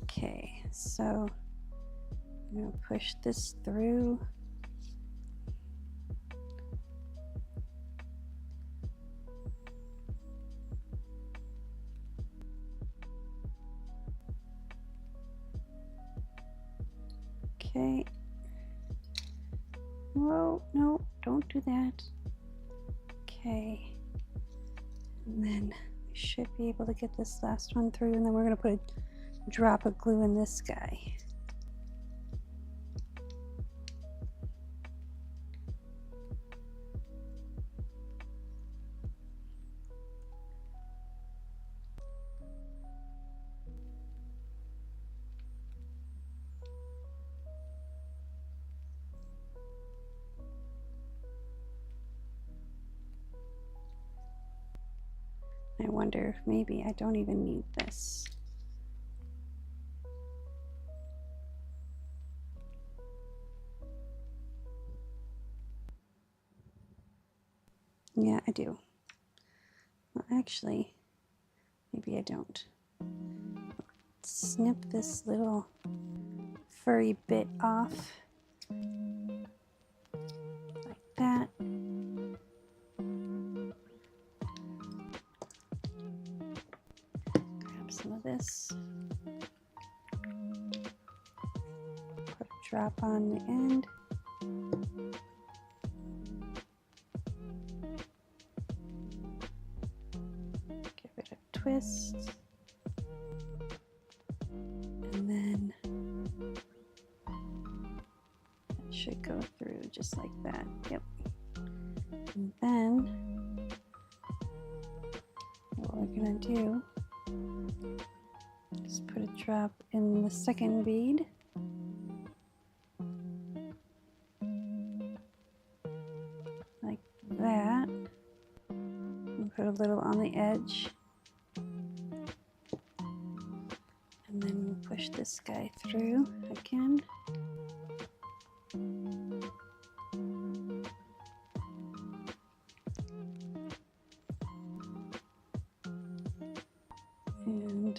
Okay, so I'm going to push this through. Okay. Whoa, no, don't do that. Okay. And then we should be able to get this last one through, and then we're going to put a drop of glue in this guy. I wonder if maybe I don't even need this. Yeah, I do. Well, actually, maybe I don't. Snip this little furry bit off. Like that. Grab some of this. Put a drop on the end. Give it a twist. And then it should go through just like that. Yep. And then what we're gonna do is put a drop in the second bead. Like that. And put a little on the edge. And then we'll push this guy through again. And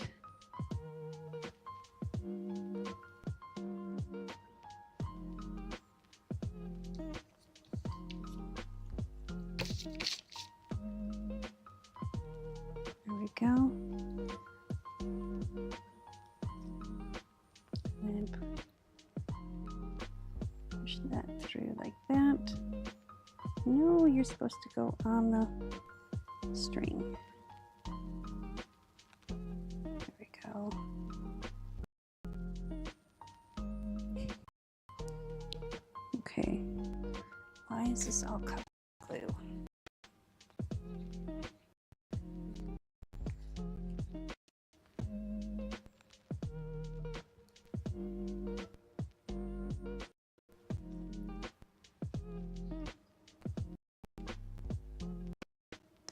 there we go. And push that through like that. No, you're supposed to go on the string. There we go. Okay. Why is this all cut glue?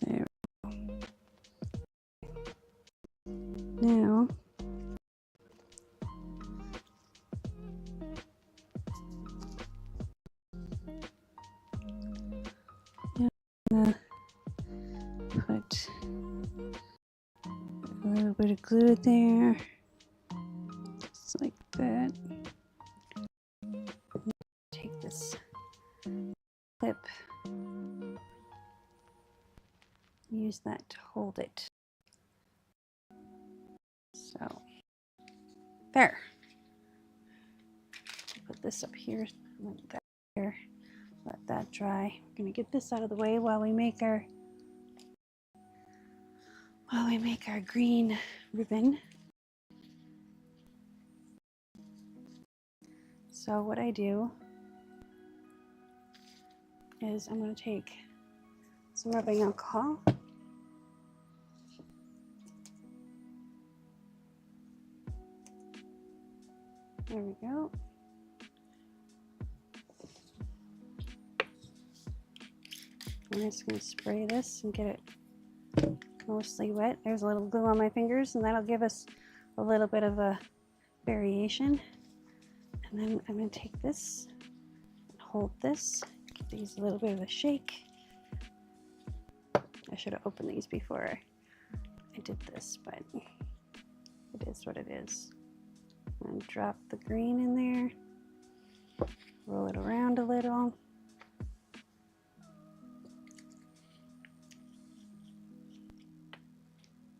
There. Now, put a little bit of glue there, just like that. Take this clip, use that to hold it. So, there. Put this up here, like that here. Let that dry. We're gonna get this out of the way while we make our green ribbon. So what I do is I'm going to take some rubbing alcohol. There we go. I'm just going to spray this and get it mostly wet. There's a little glue on my fingers, and that'll give us a little bit of a variation. And then I'm going to take this and hold this, give these a little bit of a shake. I should have opened these before I did this, but it is what it is. And drop the green in there, roll it around a little.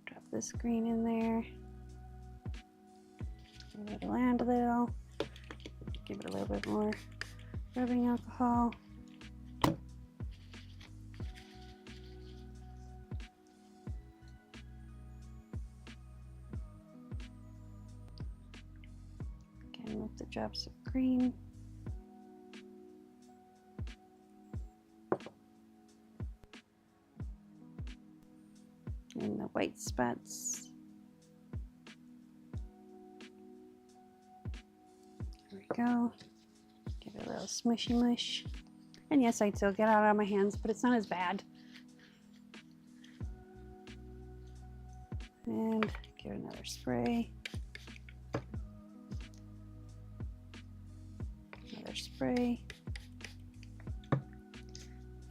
Drop this green in there, roll it around a little, give it a little bit more rubbing alcohol. Again with the drops of green. And the white spots. There we go. Give it a little smushy mush. And yes, I'd still get out on my hands, but it's not as bad. And give it another spray. Another spray.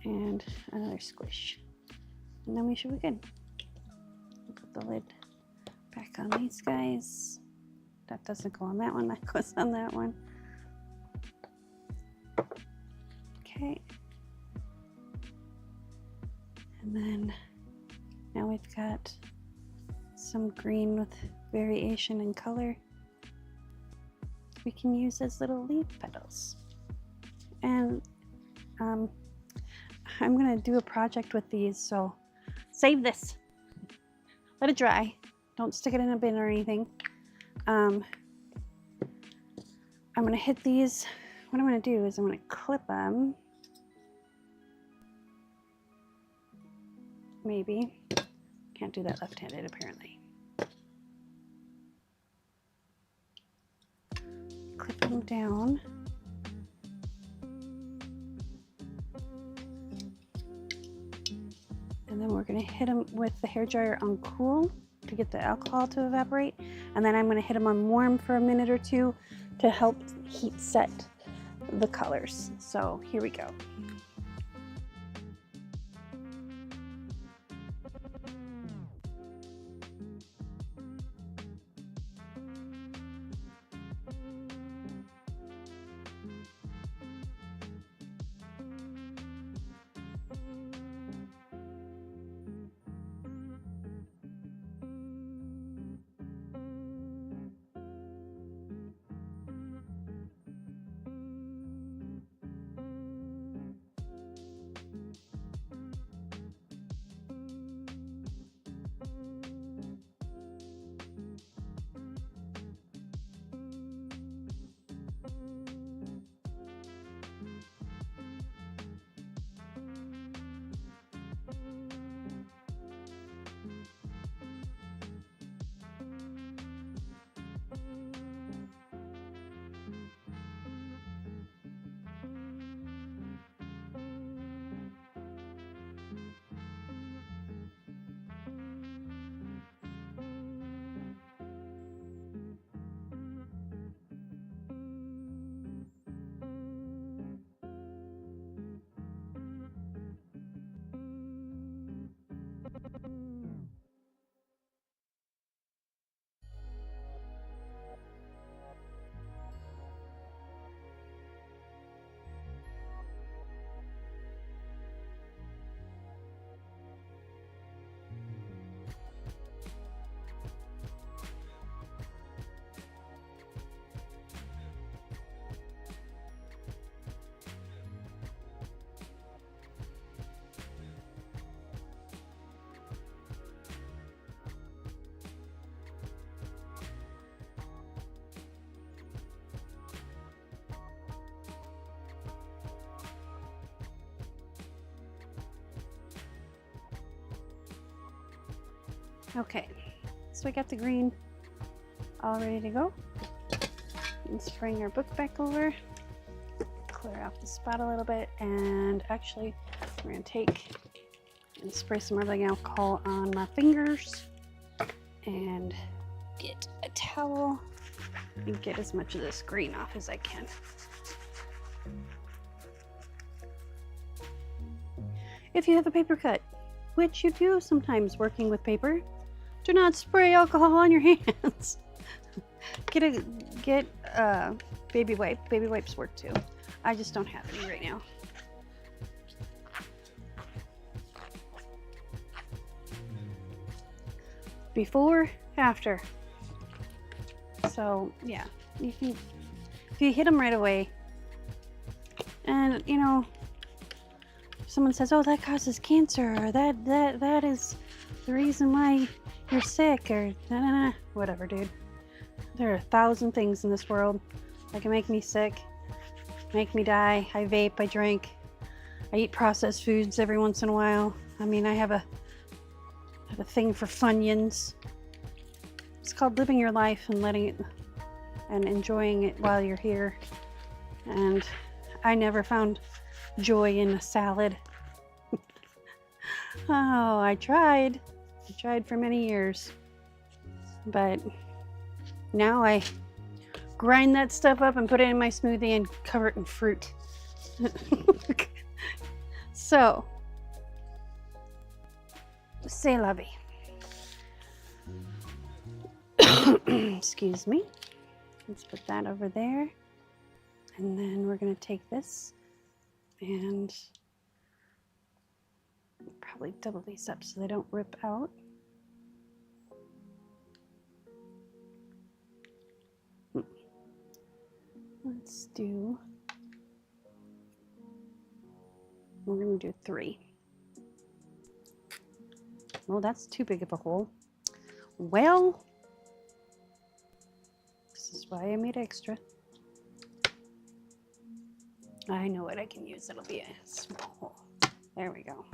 And another squish. And then we should be good. Put the lid back on these guys. That doesn't go on that one, that goes on that one. Okay. And then now we've got some green with variation in color we can use as little leaf petals. And I'm gonna do a project with these, so save this. Let it dry. Don't stick it in a bin or anything. I'm gonna hit these. What I'm gonna do is I'm gonna clip them. Maybe. Can't do that left-handed apparently. clip them down. And then we're going to hit them with the hairdryer on cool to get the alcohol to evaporate. And then I'm going to hit them on warm for a minute or two to help heat set the colors. So here we go. Okay, so we got the green all ready to go. Let's bring our book back over, clear off the spot a little bit, and actually we're going to take and spray some rubbing alcohol on my fingers and get a towel and get as much of this green off as I can. If you have a paper cut, which you do sometimes working with paper, do not spray alcohol on your hands. Get a baby wipe. Baby wipes work too. I just don't have any right now. Before, after. So yeah, you can, if you hit them right away, and you know, someone says, "Oh, that causes cancer," or that is the reason why you're sick, or nah, whatever, dude. There are 1,000 things in this world that can make me sick, make me die. I vape, I drink, I eat processed foods every once in a while. I mean, I have a thing for Funyuns. It's called living your life and letting it and enjoying it while you're here. And I never found joy in a salad. Oh, I tried for many years, but now I grind that stuff up and put it in my smoothie and cover it in fruit. So, c'est la vie. Excuse me. Let's put that over there. And then we're going to take this and probably double these up so they don't rip out. Let's do, we're going to do 3. Well, that's too big of a hole. Well, this is why I made extra. I know what I can use. It'll be a small hole. There we go.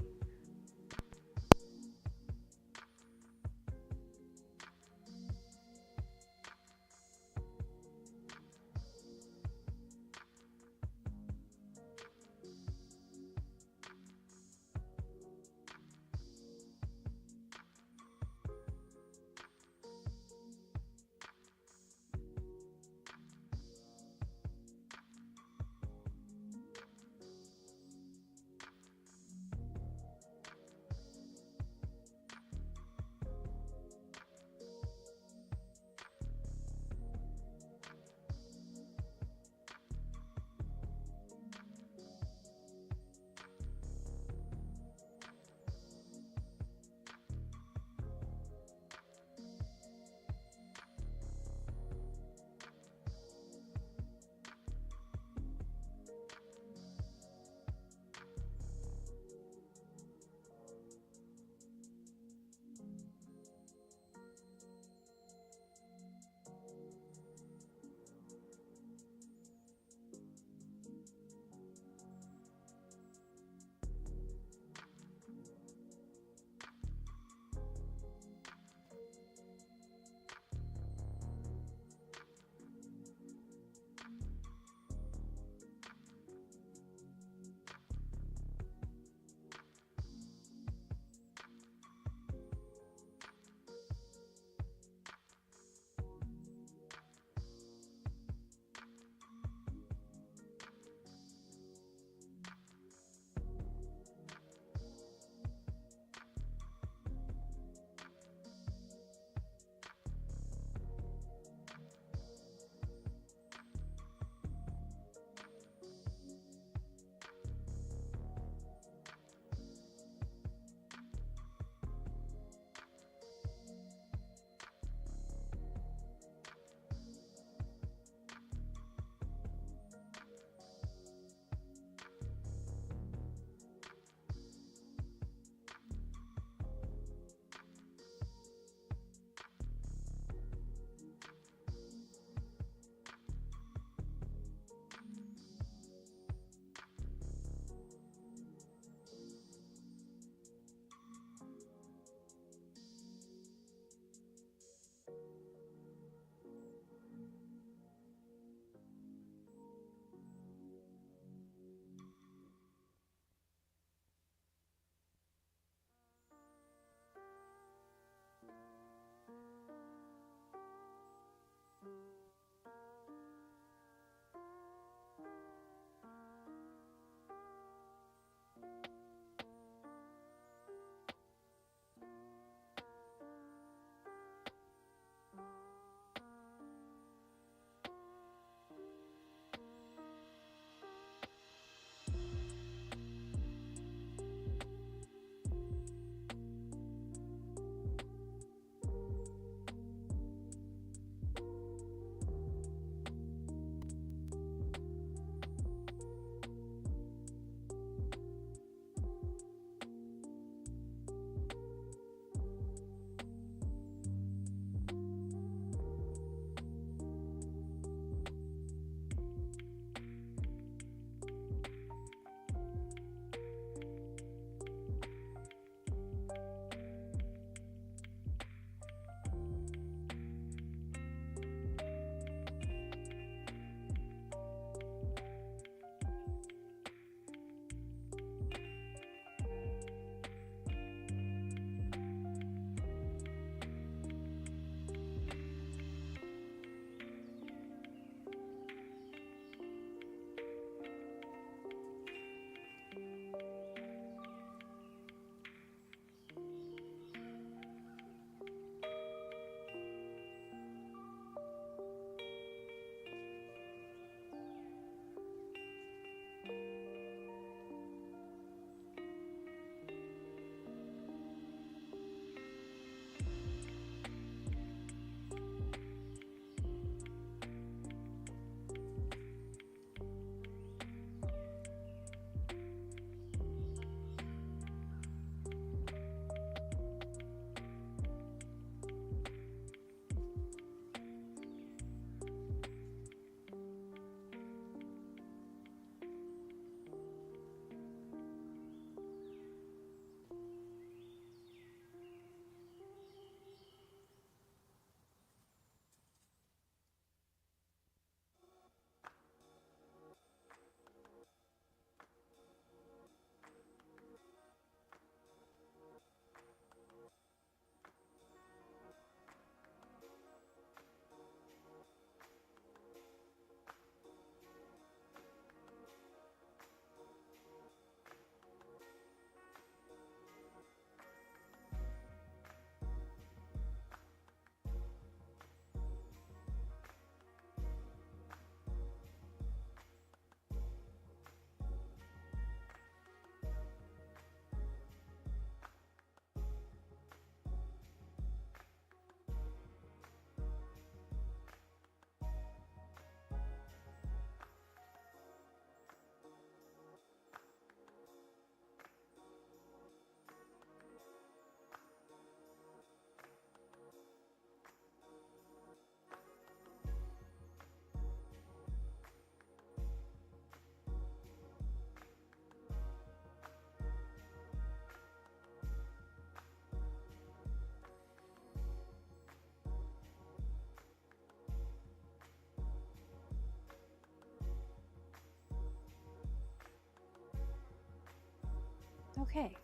Okay.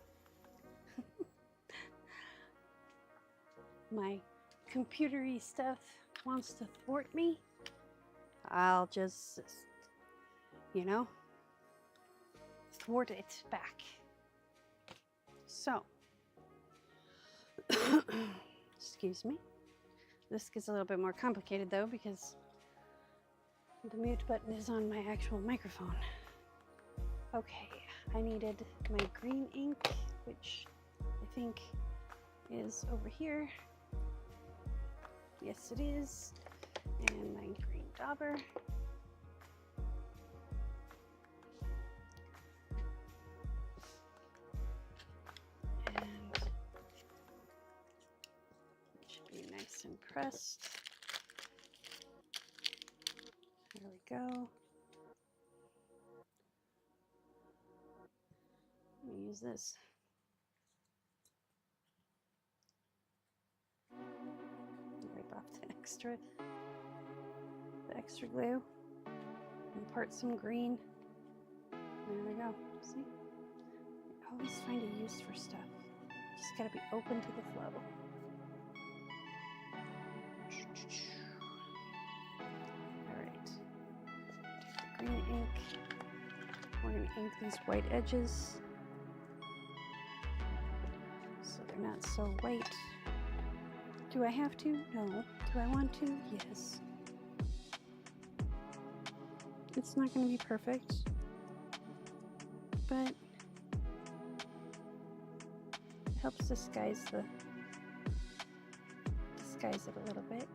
My computery stuff wants to thwart me. I'll just, you know, thwart it back. So, excuse me. This gets a little bit more complicated though because the mute button is on my actual microphone. Okay, I needed my green ink, which I think is over here. Yes, it is. And my green dauber. And it should be nice and pressed. There we go. Let me use this. Wipe off the extra glue. Impart some green. There we go. See? I always find a use for stuff. Just gotta be open to the flow. Alright. Take the green ink. We're gonna ink these white edges so they're not so white. Do I have to? No. Do I want to? Yes. It's not going to be perfect, but it helps disguise it a little bit.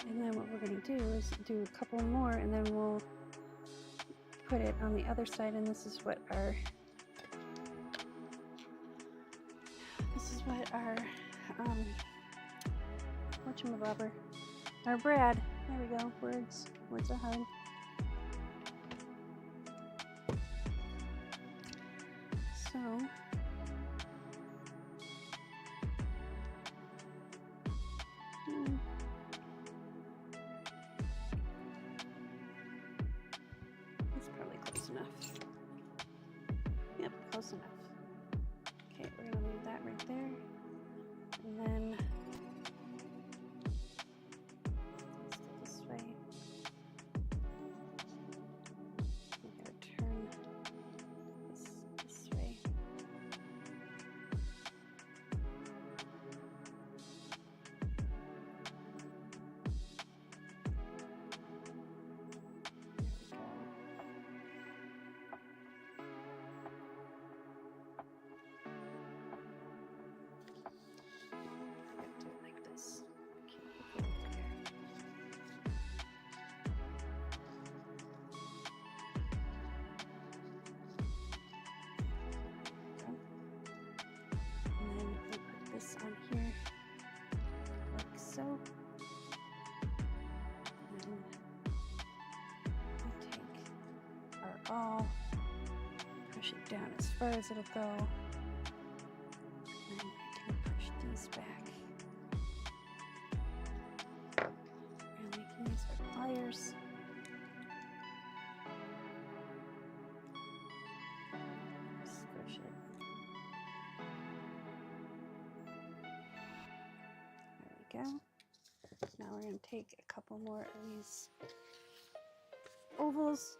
And then what we're going to do is do a couple more, and then we'll put it on the other side. And this is what our whatchamabobber, our Brad. There we go. Words are hard. So that's probably close enough. Yep, close enough. Okay, we're gonna leave that right there, and then let's go this way. We gotta turn this way. On here like so, and then we take our awl, push it down as far as it'll go, and then we can push these back, and we can use our pliers. Squish it. Go. Now we're going to take a couple more of these ovals.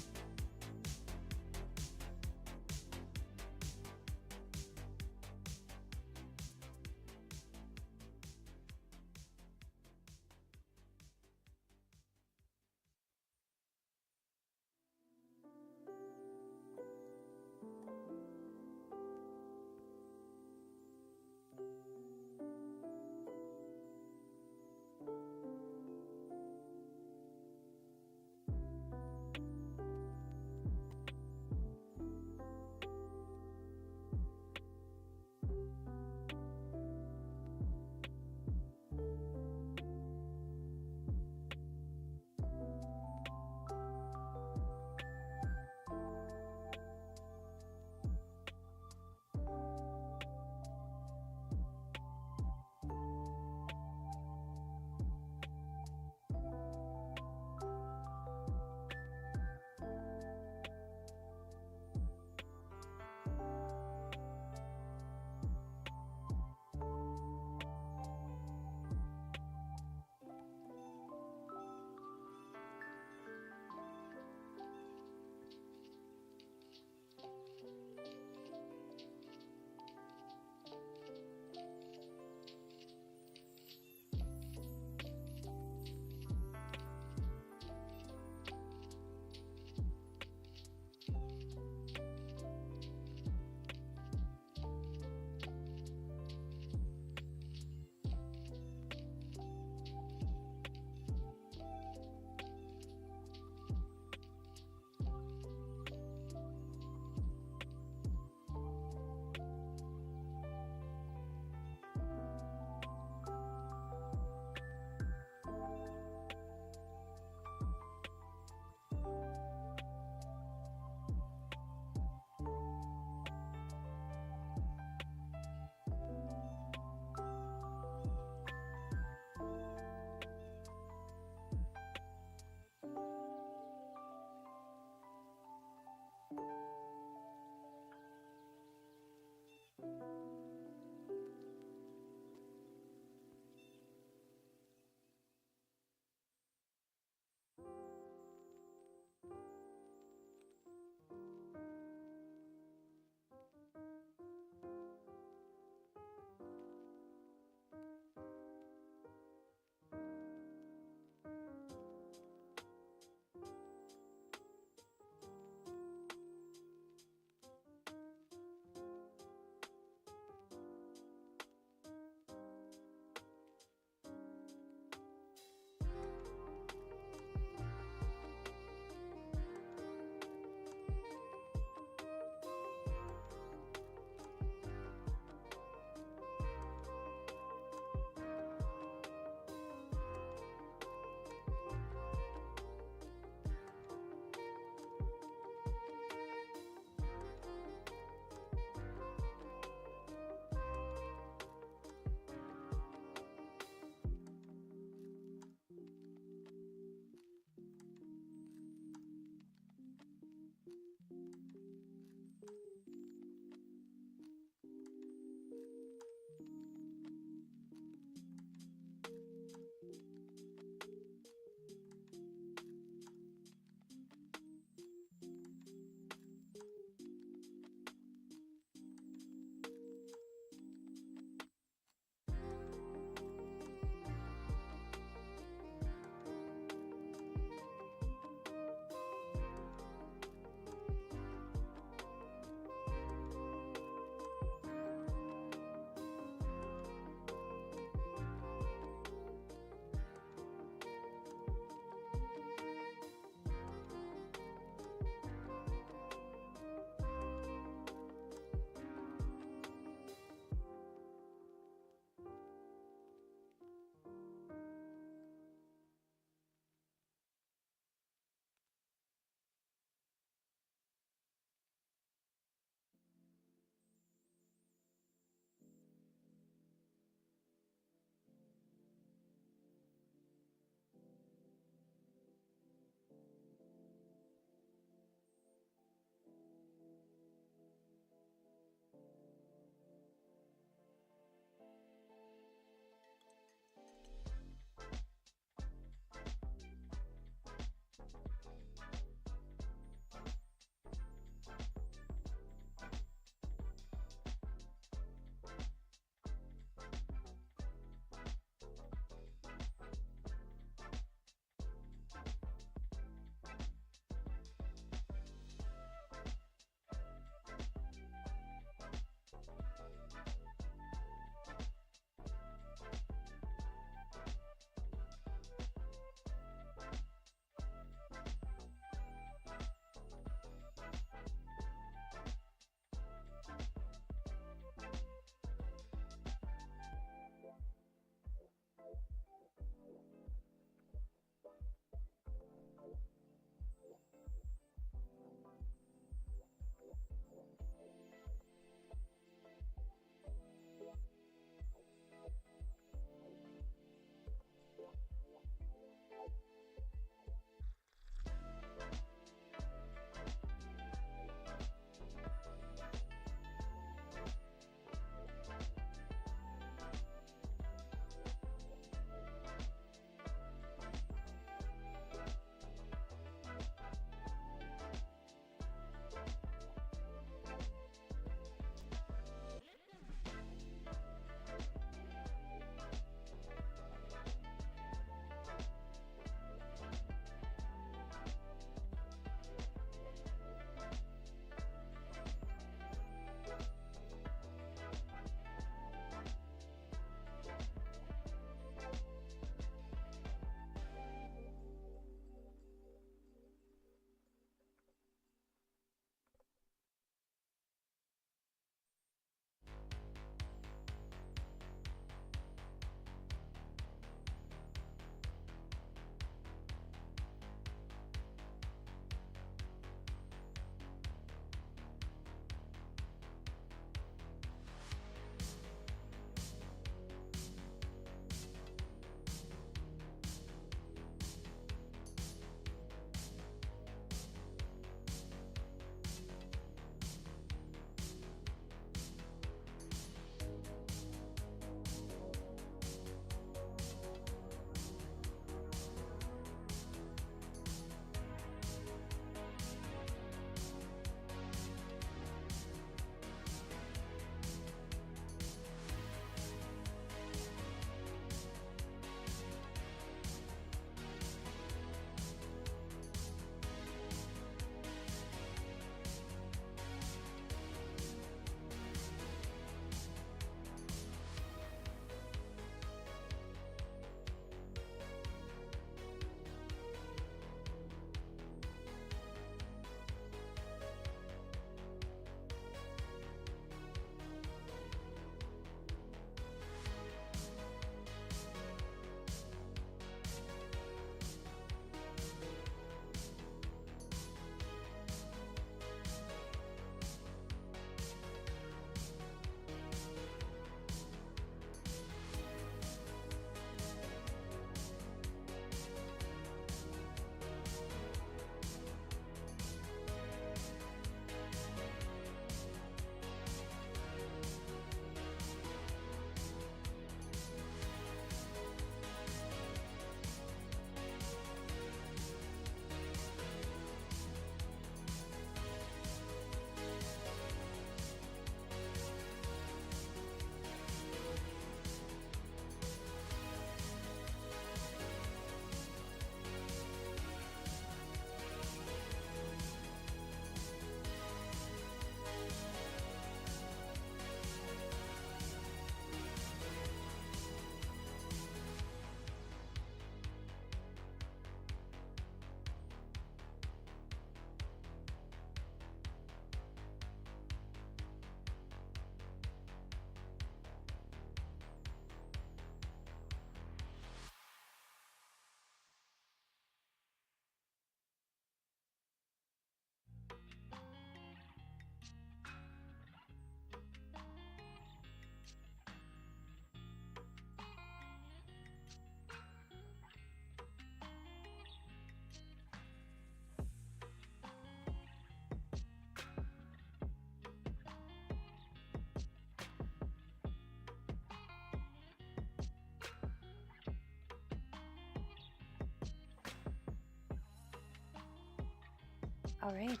All right,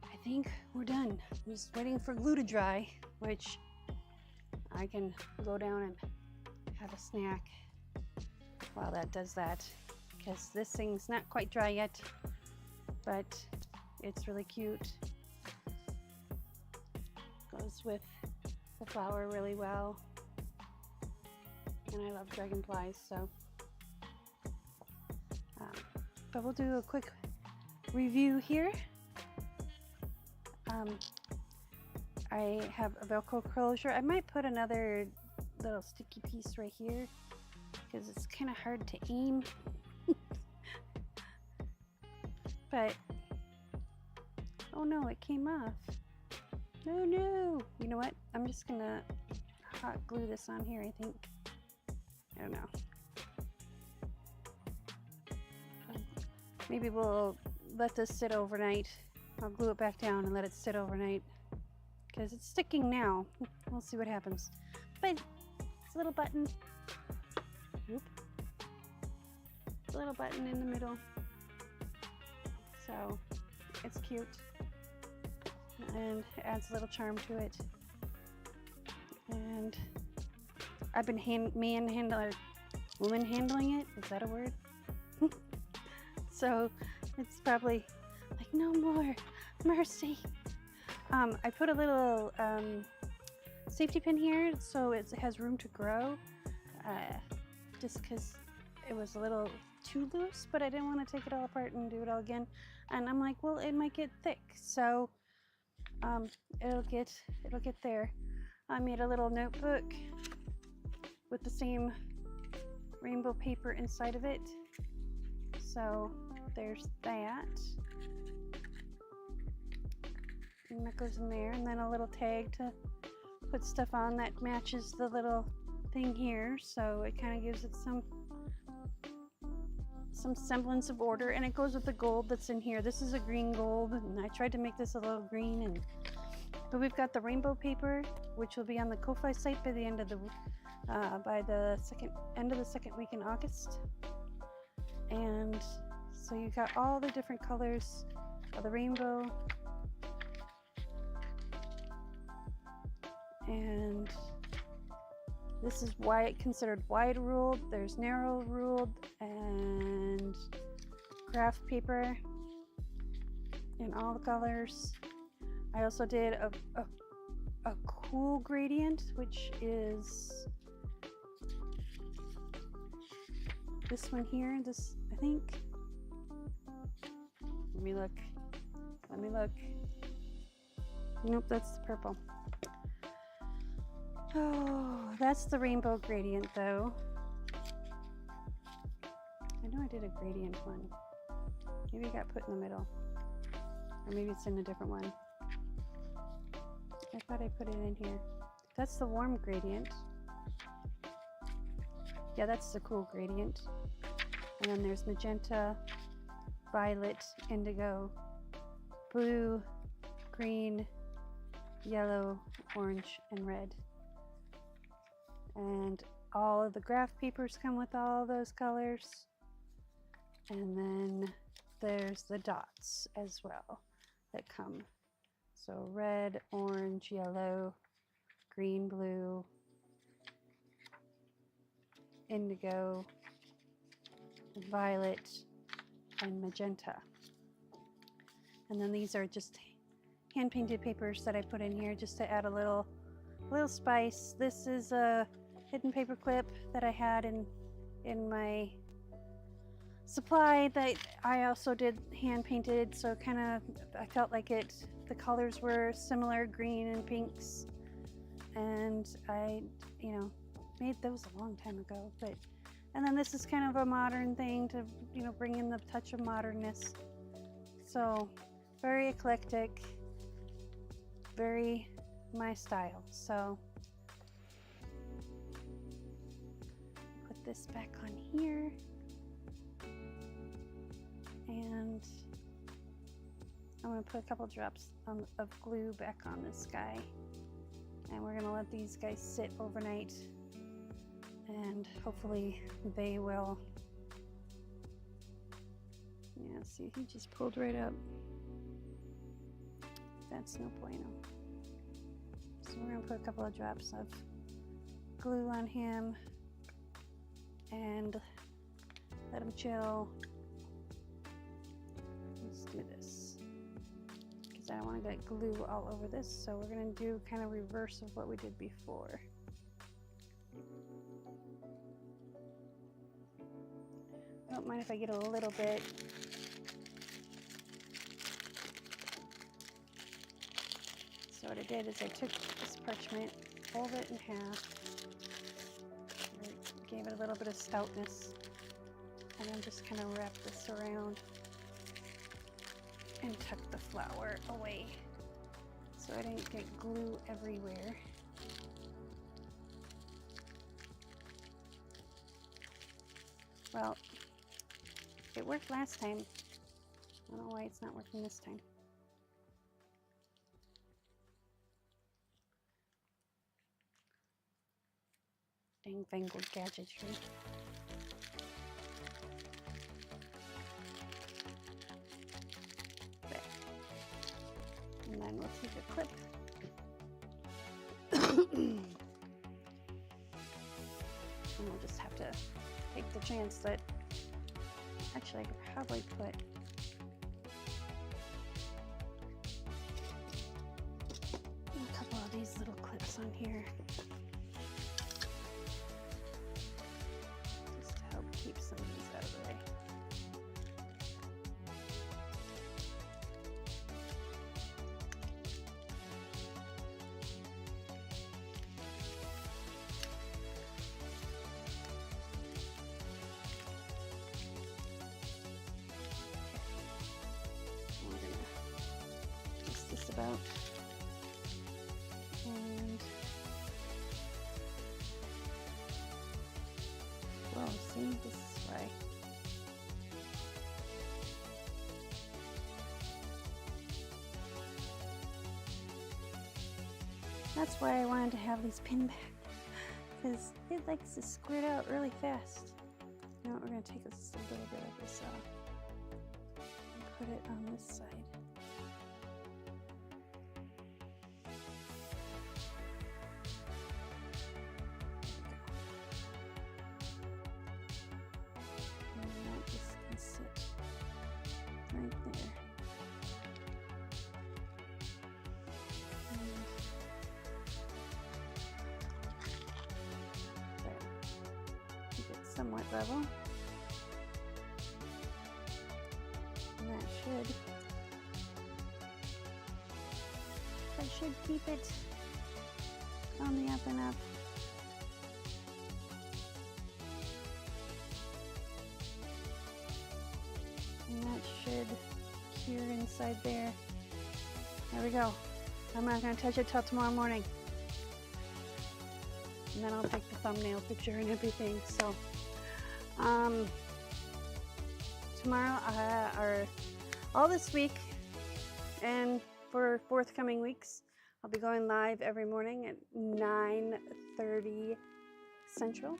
I think we're done. I'm just waiting for glue to dry, which I can go down and have a snack while that does that, because this thing's not quite dry yet, but it's really cute. Goes with the flower really well, and I love dragonflies, so but we'll do a quick review here. I have a Velcro closure. I might put another little sticky piece right here because it's kind of hard to aim. But oh no, it came off. No. You know what? I'm just gonna hot glue this on here, I think. I don't know. Maybe we'll let this sit overnight. I'll glue it back down and let it sit overnight because it's sticking now. We'll see what happens. But it's a little button. Whoop. It's a little button in the middle. So it's cute. And it adds a little charm to it. And I've been woman handling it. Is that a word? So it's probably like, no more, mercy. I put a little safety pin here so it has room to grow, just because it was a little too loose, but I didn't want to take it all apart and do it all again. And I'm like, well, it might get thick, so it'll get there. I made a little notebook with the same rainbow paper inside of it. So there's that. And that goes in there, and then a little tag to put stuff on that matches the little thing here, so it kind of gives it some semblance of order, and it goes with the gold that's in here. This is a green gold, and I tried to make this a little green, but we've got the rainbow paper, which will be on the Ko-Fi site by the end of the end of the second week in August. And so you got all the different colors of the rainbow. And this is considered wide ruled. There's narrow ruled and graph paper in all the colors. I also did a cool gradient, which is this one here. This, I think. Let me look. Nope, that's the purple. Oh, that's the rainbow gradient though. I know I did a gradient one. Maybe it got put in the middle. Or maybe it's in a different one. I thought I put it in here. That's the warm gradient. Yeah, that's the cool gradient. And then there's magenta, violet, indigo, blue, green, yellow, orange, and red. And all of the graph papers come with all those colors. And then there's the dots as well that come. So red, orange, yellow, green, blue, indigo, violet, and magenta. And then these are just hand painted papers that I put in here just to add a little spice. This is a hidden paper clip that I had in my supply that I also did hand painted, so I felt like the colors were similar, green and pinks, and I made those a long time ago. And then this is kind of a modern thing to bring in the touch of modernness. So very eclectic, very my style. So put this back on here, and I'm going to put a couple drops of glue back on this guy, and we're going to let these guys sit overnight, and hopefully they will, Yeah, see, he just pulled right up. That's no bueno. So we're gonna put a couple of drops of glue on him and let him chill. Let's do this because I don't want to get glue all over this, so we're gonna do kind of reverse of what we did before. I don't mind if I get a little bit. So what I did is I took this parchment, folded it in half, gave it a little bit of stoutness, and then just kind of wrap this around and tuck the flower away so I didn't get glue everywhere. Well, it worked last time. I don't know why it's not working this time. Dang fangled gadgetry. There. And then we'll take a clip. And we'll just have to take the chance that, actually I could probably put a couple of these little clips on here. Keep some of these out of the way. Okay. We're gonna mix this about. And well, see, this is why. That's why I wanted to have these pinned back, because it likes to squirt out really fast. Now we're going to take just a little bit of this off and put it on this side. Somewhat level, and that should keep it on the up and up. And that should cure inside there. There we go. I'm not going to touch it till tomorrow morning, and then I'll take the thumbnail picture and everything. So tomorrow or all this week and for forthcoming weeks, I'll be going live every morning at 9:30 Central,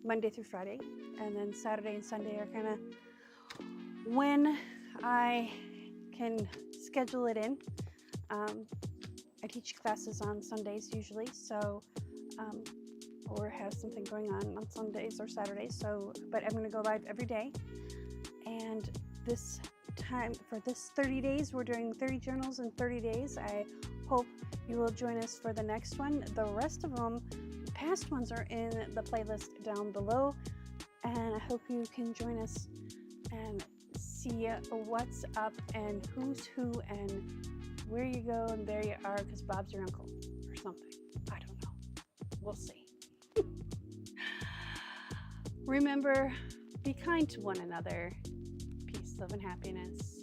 Monday through Friday, and then Saturday and Sunday are kind of when I can schedule it in. I teach classes on Sundays usually, so or have something going on Sundays or Saturdays, so but I'm going to go live every day. And this time, for this 30 days, we're doing 30 journals in 30 days. I hope you will join us for the next one. The rest of them, past ones, are in the playlist down below, and I hope you can join us and see what's up and who's who and where you go and there you are, because Bob's your uncle or something. I don't know. We'll see. Remember, be kind to one another. Peace, love, and happiness.